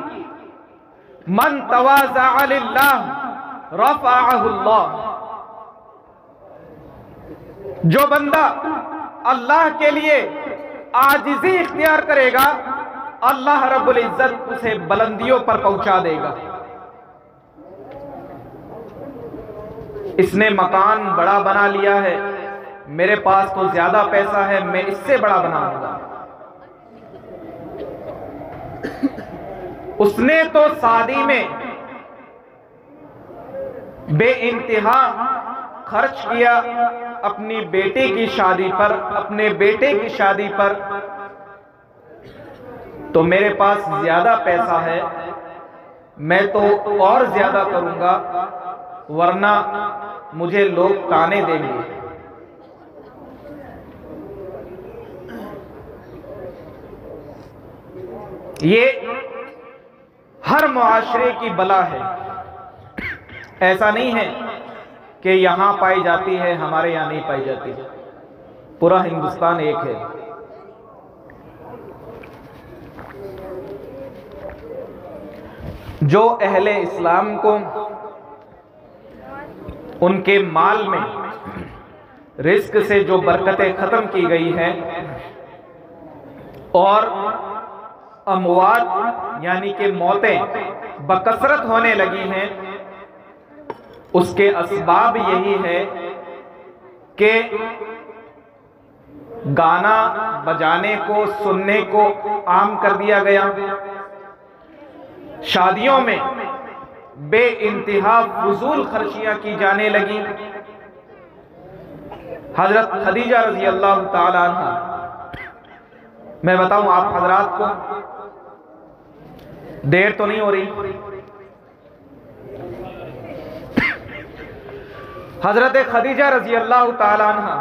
मन तवाज़अ लिल्लाह रफ़अहुल्लाह। जो बंदा अल्लाह के लिए आजिज़ी इख्तियार करेगा, अल्लाह रब्बुल इज्जत उसे बुलंदियों पर पहुंचा देगा। इसने मकान बड़ा बना लिया है, मेरे पास तो ज्यादा पैसा है, मैं इससे बड़ा बनाऊंगा। उसने तो शादी में बेइंतहा खर्च किया अपनी बेटे की शादी पर, अपने बेटे की शादी पर, तो मेरे पास ज्यादा पैसा है, मैं तो और ज्यादा करूंगा, वरना मुझे लोग ताने देंगे। ये हर मुआशरे की बला है। ऐसा नहीं है कि यहां पाई जाती है, हमारे यहां नहीं पाई जाती, पूरा हिंदुस्तान एक है। जो अहले इस्लाम को उनके माल में रिस्क से जो बरकतें खत्म की गई हैं और अमवात यानी कि मौतें बकसरत होने लगी हैं, उसके असबाब यही है कि गाना बजाने को, सुनने को आम कर दिया गया। शादियों में बेइंतहा फजूल खर्चियां की जाने लगी। हजरत खदीजा रजी अल्लाह ताला अन्हा, मैं बताऊं आप हजरात को, देर तो नहीं हो रही, हजरत खदीजा रजी अल्लाह ताला अन्हा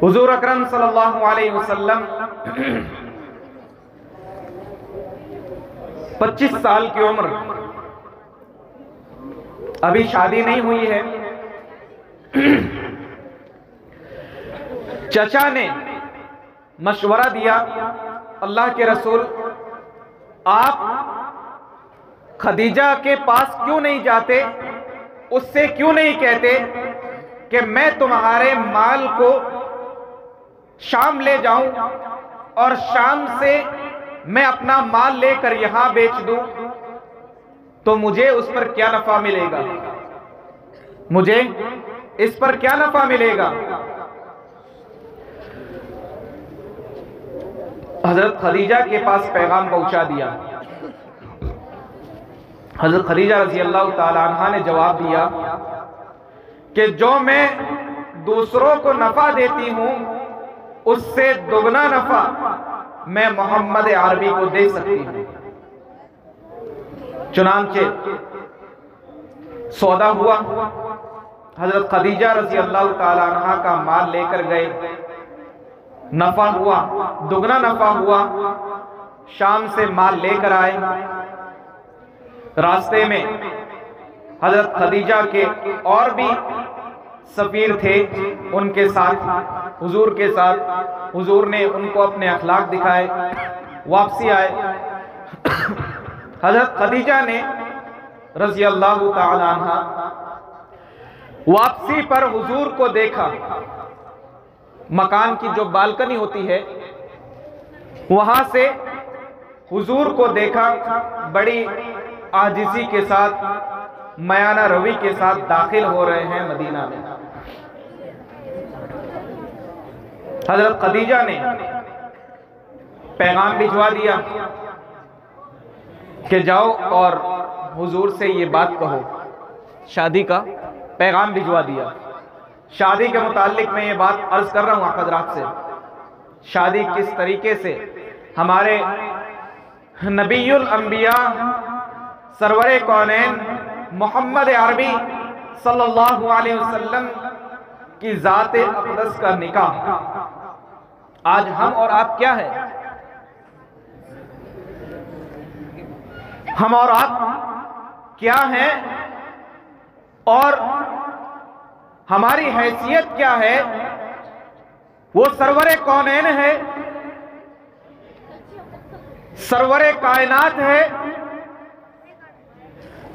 हुजूर अकरम सल्लल्लाहु अलैहि वसल्लम 25 साल की उम्र, अभी शादी नहीं हुई है। चचा ने मशवरा दिया, अल्लाह के रसूल आप खदीजा के पास क्यों नहीं जाते, उससे क्यों नहीं कहते कि मैं तुम्हारे माल को शाम ले जाऊं और शाम से मैं अपना माल लेकर यहां बेच दूं, तो मुझे उस पर क्या नफा मिलेगा, मुझे इस पर क्या नफा मिलेगा। हजरत खदीजा के पास पैगाम पहुंचा दिया। हजरत खदीजा रजी अल्लाह ताला अन्हा ने जवाब दिया कि जो मैं दूसरों को नफा देती हूं, उससे दुगना नफा मैं मोहम्मद अरबी को दे सकती हूं। चुनांचे सौदा हुआ, हजरत खदीजा रजी अल्लाह ताला अन्हा का माल लेकर गए, नफा हुआ, दुगना नफा हुआ। शाम से माल लेकर आए, रास्ते में हजरत खदीजा के और भी सफीर थे, उनके साथ हुजूर के साथ, हुजूर ने उनको अपने अखलाक दिखाए, वापसी आए। हजरत खदीजा ने रज़ी अल्लाह ताला अन्हा वापसी पर हुजूर को देखा, मकान की जो बालकनी होती है वहां से हुजूर को देखा, बड़ी आजिज़ी के साथ, मयाना रवी के साथ दाखिल हो रहे हैं मदीना में। हजरत खदीजा ने पैगाम भिजवा दिया कि जाओ और हुजूर से ये बात कहो, शादी का पैगाम भिजवा दिया। शादी के मुताल्लिक मैं ये बात अर्ज कर रहा हूं आप हजरात से, शादी किस तरीके से हमारे नबीयुल अंबिया सरवरे कौनैन मोहम्मद अरबी सल्लल्लाहु अलैहि वसल्लम की ज़ाते अक़दस का निकाह, आज हम और आप क्या है, हम और आप क्या हैं और हमारी हैसियत क्या है। वो सरवरे कौनैन है, सरवरे कायनात है,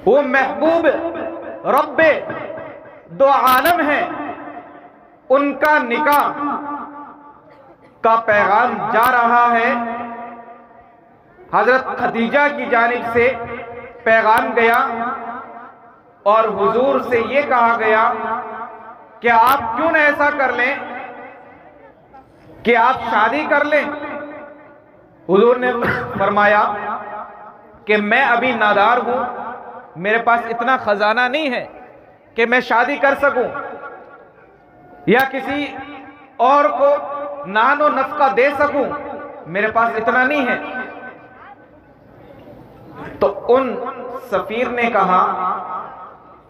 वो महबूब रब्बे दो आलम है, उनका निकाह का पैगाम जा रहा है। हजरत खदीजा की जानिब से पैगाम गया और हुजूर से ये कहा गया कि आप क्यों न ऐसा कर लें कि आप शादी कर लें। हुजूर ने फरमाया कि मैं अभी नादार हूं, मेरे पास इतना खजाना नहीं है कि मैं शादी कर सकूं या किसी और को नानो नफका दे सकूं, मेरे पास इतना नहीं है। तो उन सफीर ने कहा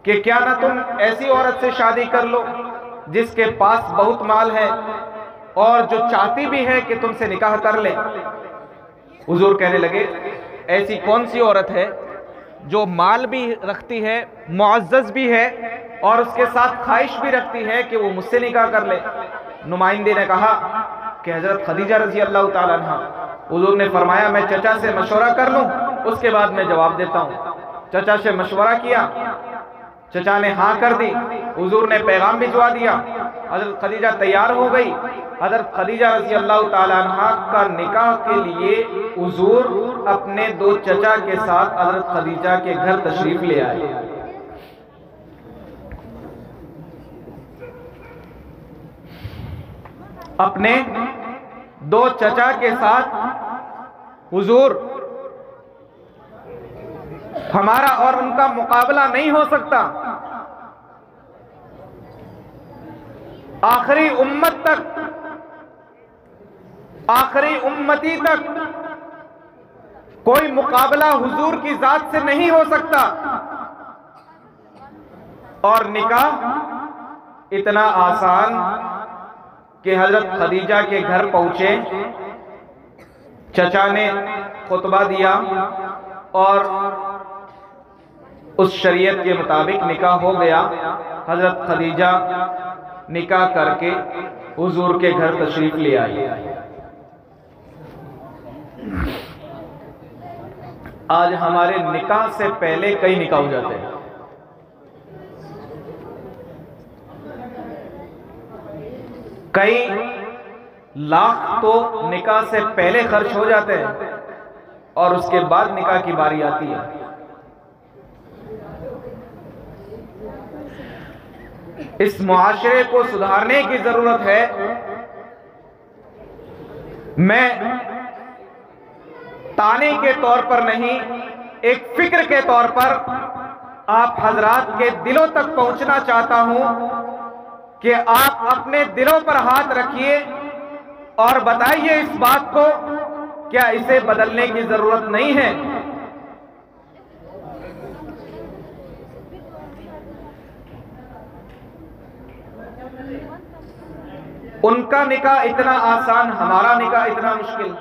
कि क्या ना तुम ऐसी औरत से शादी कर लो जिसके पास बहुत माल है और जो चाहती भी है कि तुमसे निकाह कर ले। हुजूर कहने लगे, ऐसी कौन सी औरत है जो माल भी रखती है, मुअज़्ज़ज़ भी है और उसके साथ ख्वाहिश भी रखती है कि वो मुझसे निकाह कर ले। नुमाइंदे ने कहा कि हजरत खदीजा रज़ी अल्लाह ताला अन्हा। हुजूर ने फरमाया, मैं चचा से मशवरा कर लूं, उसके बाद मैं जवाब देता हूं। चचा से मशवरा किया, चचा ने हाँ कर दी। हुजूर ने पैगाम भिजवा दिया। हजरत खदीजा तैयार हो गई। हजरत खदीजा रज़ी अल्लाह ताला अन्हा का निकाह के लिए हुजूर अपने दो चचा के साथ हजरत खदीजा के घर तशरीफ ले आए। अपने दो चचा के साथ हुजूर, हमारा और उनका मुकाबला नहीं हो सकता। आखिरी उम्मत तक, आखिरी उम्मती तक कोई मुकाबला हुजूर की जात से नहीं हो सकता। और निकाह इतना आसान कि हजरत खदीजा के घर पहुंचे, चचा ने खुतबा दिया और उस शरीयत के मुताबिक निकाह हो गया। हजरत खदीजा निकाह करके हुजूर के घर तशरीफ ले आई। आज हमारे निकाह से पहले कई निकाह हो जाते हैं। कई लाख तो निकाह से पहले खर्च हो जाते हैं और उसके बाद निकाह की बारी आती है। इस मुआशरे को सुधारने की जरूरत है। मैं ताने के तौर पर नहीं, एक फिक्र के तौर पर आप हजरात के दिलों तक पहुंचना चाहता हूं कि आप अपने दिलों पर हाथ रखिए और बताइए इस बात को, क्या इसे बदलने की जरूरत नहीं है? उनका निकाह इतना आसान, हमारा निकाह इतना मुश्किल।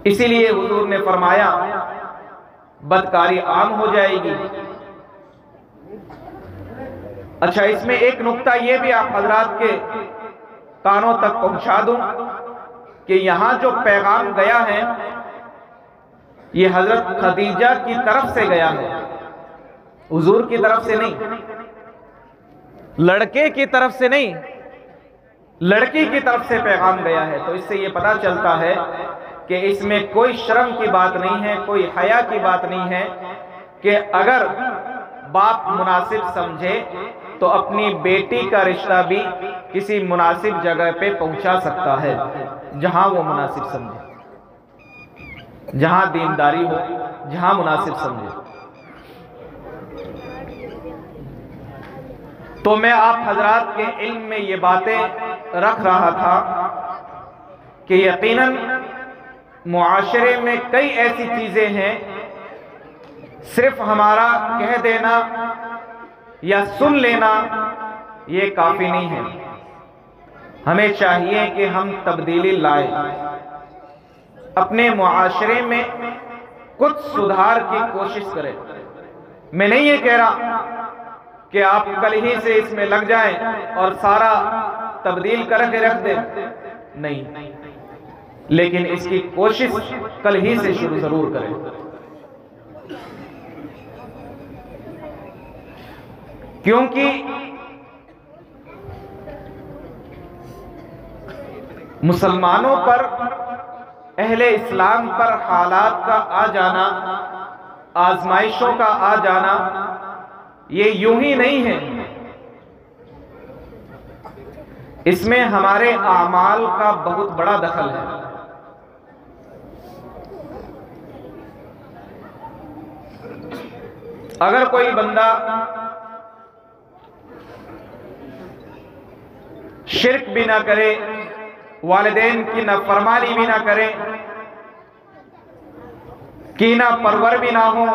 इसीलिए हुजूर ने फरमाया बदकारी आम हो जाएगी। अच्छा, इसमें एक नुक्ता यह भी आप हजरात के कानों तक पहुंचा दूं कि यहां जो पैगाम गया है ये हजरत खदीजा की तरफ से गया है, हुजूर की तरफ से नहीं, लड़के की तरफ से नहीं, लड़की की तरफ से पैगाम गया है। तो इससे ये पता चलता है कि इसमें कोई शर्म की बात नहीं है, कोई हया की बात नहीं है कि अगर बाप मुनासिब समझे तो अपनी बेटी का रिश्ता भी किसी मुनासिब जगह पे पहुंचा सकता है, जहां वो मुनासिब समझे, जहां दीनदारी हो, जहां मुनासिब समझे। तो मैं आप हजरात के इल्म में ये बातें रख रहा था कि यकीनन मुआशरे में कई ऐसी चीजें हैं, सिर्फ हमारा कह देना या सुन लेना ये काफी नहीं है। हमें चाहिए कि हम तब्दीली लाएं, अपने मुआशरे में कुछ सुधार की कोशिश करें। मैं नहीं ये कह रहा कि आप कल ही से इसमें लग जाएं और सारा तब्दील करके रख दें, नहीं, लेकिन इसकी कोशिश कल ही से शुरू जरूर करें। क्योंकि मुसलमानों पर, अहले इस्लाम पर हालात का आ जाना, आजमाइशों का आ जाना, ये यूं ही नहीं है। इसमें हमारे आमाल का बहुत बड़ा दखल है। अगर कोई बंदा शिर्क भी ना करे, वालिदैन की नाफरमानी भी ना करे, कीना परवर भी ना हो,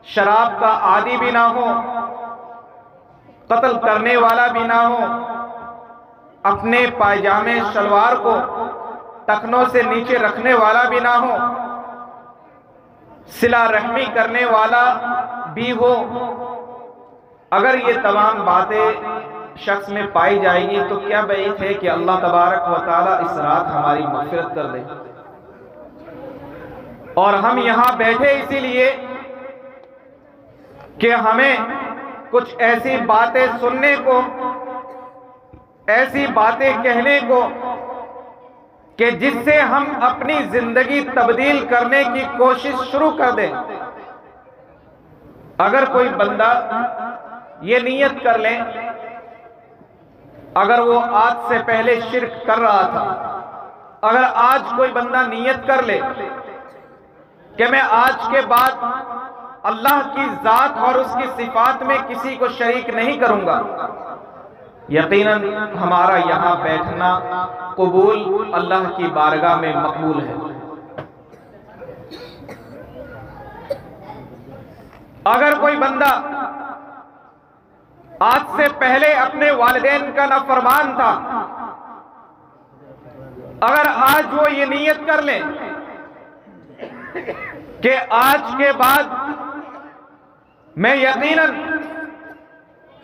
शराब का आदी भी ना हो, कत्ल करने वाला भी ना हो, अपने पायजामे शलवार को टखनों से नीचे रखने वाला भी ना हो, सिला रहमी करने वाला भी हो, अगर ये तमाम बातें शख्स में पाई जाएगी तो क्या बैत है कि अल्लाह तबारक व तआला इस रात हमारी मग़फ़िरत कर दे। और हम यहां बैठे इसीलिए कि हमें कुछ ऐसी बातें सुनने को, ऐसी बातें कहने को कि जिससे हम अपनी जिंदगी तब्दील करने की कोशिश शुरू कर दें। अगर कोई बंदा ये नियत कर ले, अगर वो आज से पहले शिर्क कर रहा था, अगर आज कोई बंदा नियत कर ले कि मैं आज के बाद अल्लाह की जात और उसकी सिफात में किसी को शरीक नहीं करूंगा, यकीनन हमारा यहां बैठना कबूल अल्लाह की बारगाह में मकबूल है। अगर कोई बंदा आज से पहले अपने वालिदैन का नाफरमान था, अगर आज वो ये नियत कर ले कि आज के बाद मैं यकीनन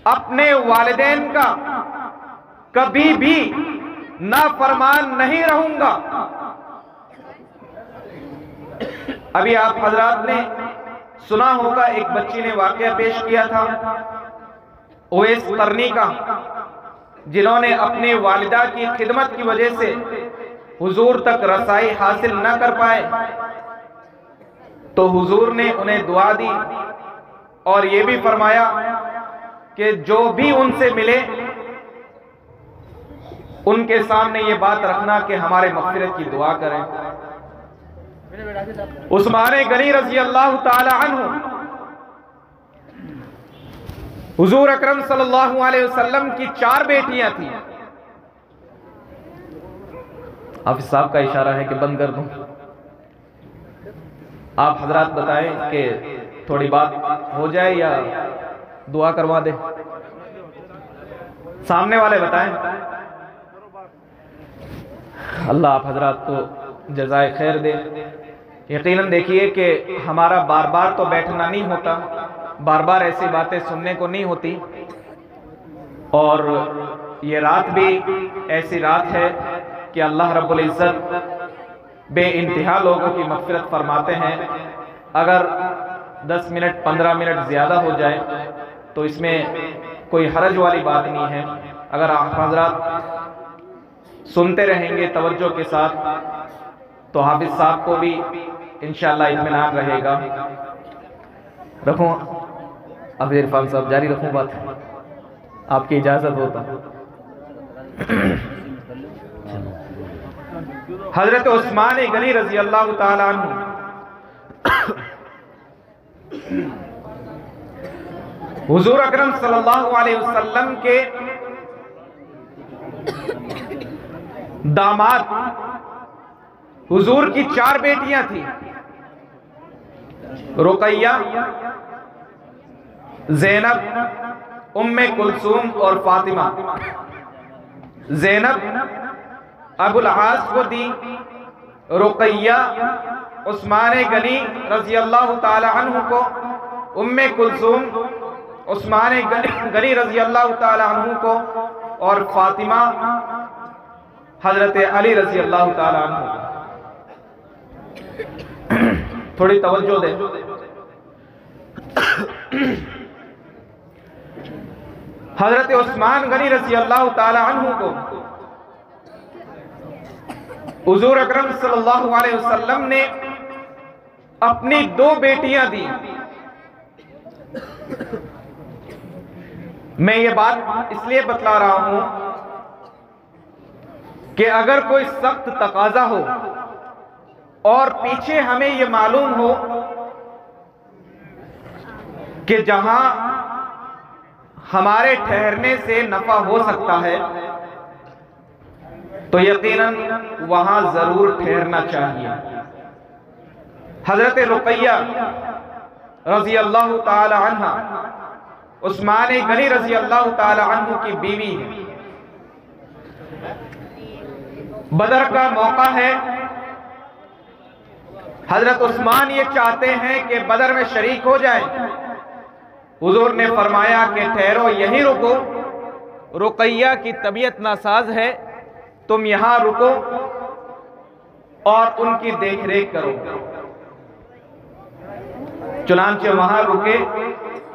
अपने वालिदैन का कभी भी नाफरमान नहीं रहूंगा। अभी आप हजरात ने सुना होगा, एक बच्ची ने वाकया पेश किया था ओवैस करनी का, जिन्होंने अपने वालिदा की खिदमत की वजह से हुजूर तक रसाई हासिल न कर पाए, तो हुजूर ने उन्हें दुआ दी और ये भी फरमाया कि जो भी उनसे मिले उनके सामने ये बात रखना कि हमारे मग़फ़िरत की दुआ करें। उस्मान गनी रज़ी अल्लाह ताला अन्हु हुजूर अकरम सल्लल्लाहु अलैहि वसल्लम की 4 बेटियां थी। हाफिज साहब का इशारा है कि बंद कर दूं। आप हजरात बताएं कि थोड़ी बात हो जाए या दुआ करवा दे। सामने वाले बताएं। अल्लाह आप हजरात को जज़ाए खैर दे। यकीनन देखिए कि हमारा बार बार तो बैठना नहीं होता, बार बार ऐसी बातें सुनने को नहीं होती, और ये रात भी ऐसी रात है कि अल्लाह रब्बुल इज़्ज़त बेइंतहा लोगों की मग़फ़िरत फरमाते हैं। अगर 10 मिनट 15 मिनट ज़्यादा हो जाए तो इसमें कोई हरज वाली बात नहीं है। अगर आप हज़रात सुनते रहेंगे तवज्जो के साथ तो हाफिज साहब को भी इंशाअल्लाह इत्मीनान रहेगा। रखूँ अब इरफान साहब, जारी रखूँ बात, आपकी इजाज़त होता। हजरत उस्मान गनी रज़ी अल्लाह ताला अन्हु हुजूर अकरम सल्लल्लाहु अलैहि वसल्लम के दामाद, हुजूर की 4 बेटियां थी, रुकैया, ज़ैनब, उम्मे कुलसूम और फातिमा। ज़ैनब अबुल आस को दी, रुकैया उस्मान गनी रज़ी अल्लाह ताला अन्हु को, उम्मे कुलसूम उस्मान गनी रज़ी अल्लाह ताला अन्हु को, और फातिमा हजरत अली रज़ी अल्लाह ताला अन्हु। थोड़ी तवज्जो दे। हजरत उस्मान गनी रज़ी अल्लाह ताला अन्हु को हुजूर अकरम सल्लल्लाहु अलैहि वसल्लम ने अपनी 2 बेटियां दी। मैं ये बात इसलिए बतला रहा हूं कि अगर कोई सख्त तकाजा हो और पीछे हमें ये मालूम हो कि जहां हमारे ठहरने से नफा हो सकता है तो यकीनन वहां जरूर ठहरना चाहिए। हजरत रुकैया रजी अल्लाह ताला अन्हा उस्मान गनी रजी अल्लाह ताला अन्हु की बीवी है। बदर का मौका है, हजरत उस्मान ये चाहते हैं कि बदर में शरीक हो जाएं। हुजूर ने फरमाया कि ठहरो, यहीं रुको, रुकैया की तबीयत नासाज है, तुम यहां रुको और उनकी देखरेख करो। चुनांचे वहां रुके,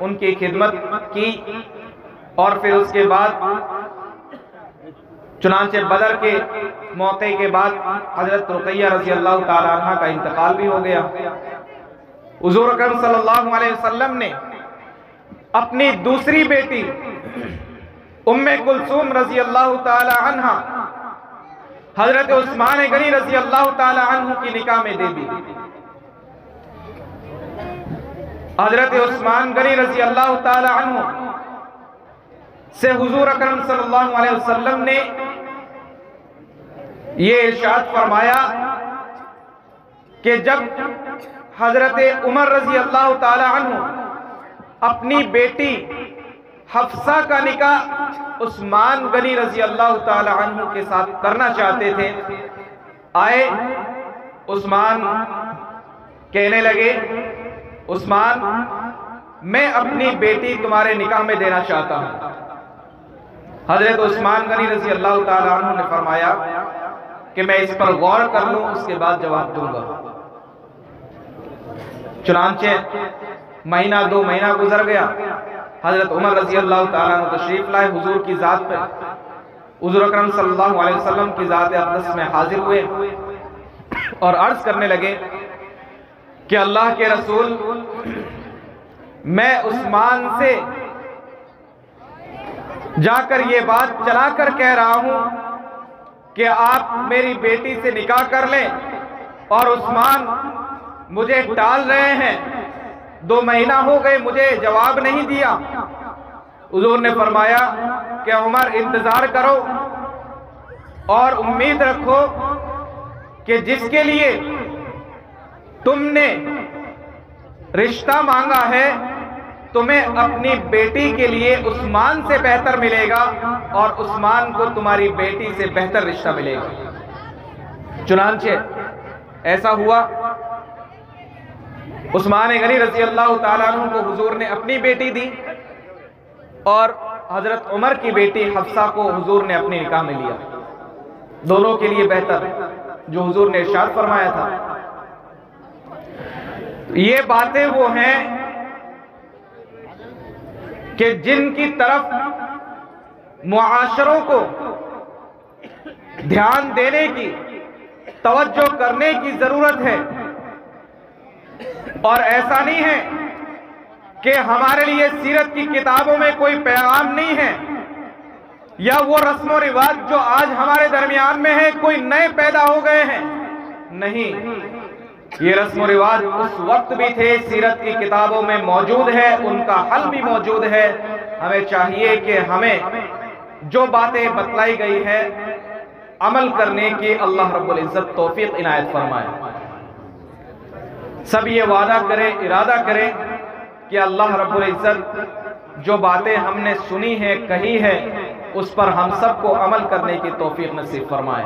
उनकी खिदमत की और फिर उसके बाद चुनांचे बदर के मौके के बाद हजरत रुकैया रजी अल्लाह ताला अन्हा का इंतकाल भी हो गया। हुजूर अकरम सल्लल्लाहु अलैहि वसल्लम ने अपनी दूसरी बेटी उम्मे कुलसूम रजी अल्लाह ताला अन्हा हजरत उस्मान गनी रजी अल्लाह ताला अन्हु की निकाह में दे दी। हजरत उस्मान गनी रजी अल्लाह ताला अन्हु से हुजूर अकरम सल्लल्लाहु अलैहि वसल्लम ने ये इरशाद फरमाया कि जब हजरत उमर रजी अल्लाह ताला अन्हु अपनी बेटी हफ्सा का निकाह उस्मान गनी रजी अल्लाह ताला अन्हु के साथ करना चाहते थे, आए उस्मान कहने लगे, उस्मान मैं अपनी बेटी तुम्हारे निकाह में देना चाहता हूं। हजरत उस्मान गनी रजी अल्लाह ताला अन्हु ने फरमाया कि मैं इस पर गौर कर लूं, उसके बाद जवाब दूंगा। चुनांचे महीना 2 महीना गुजर गया। हजरत उमर रजी अल्लाह ताला अन्हु तशरीफ लाए हुजूर की जात पे, हुजूर अकरम सल्लल्लाहु अलैहि वसल्लम की जात अक़दस में हाजिर हुए और अर्ज करने लगे कि अल्लाह के रसूल, मैं उस्मान से जाकर ये बात चलाकर कह रहा हूं कि आप मेरी बेटी से निकाह कर लें और उस्मान मुझे टाल रहे हैं, 2 महीना हो गए मुझे जवाब नहीं दिया। हुजूर ने फरमाया कि उमर इंतजार करो और उम्मीद रखो कि जिसके लिए तुमने रिश्ता मांगा है तुम्हें अपनी बेटी के लिए उस्मान से बेहतर मिलेगा और उस्मान को तुम्हारी बेटी से बेहतर रिश्ता मिलेगा। चुनांचे ऐसा हुआ। उस्मान गनी रजी अल्लाह ताला अन्हु को हुजूर ने अपनी बेटी दी और हजरत उमर की बेटी हफ्सा को हुजूर ने अपनी निकाह में लिया। दोनों के लिए बेहतर जो हुजूर ने इरशाद फरमाया था। ये बातें वो हैं कि जिनकी तरफ मुआशरों को ध्यान देने की, तवज्जो करने की जरूरत है। और ऐसा नहीं है कि हमारे लिए सीरत की किताबों में कोई पैगाम नहीं है या वो रस्म और रिवाज जो आज हमारे दरमियान में है कोई नए पैदा हो गए हैं। नहीं, ये रस्म और रिवाज उस वक्त भी थे, सीरत की किताबों में मौजूद है, उनका हल भी मौजूद है। हमें चाहिए कि हमें जो बातें बतलाई गई है अमल करने की अल्लाह रब्बुल इज्जत तौफीक इनायत फरमाए। सब ये वादा करें, इरादा करें कि अल्लाह रब्बुल इज्जत जो बातें हमने सुनी है, कही है, उस पर हम सबको अमल करने की तौफीक नसीब फरमाए।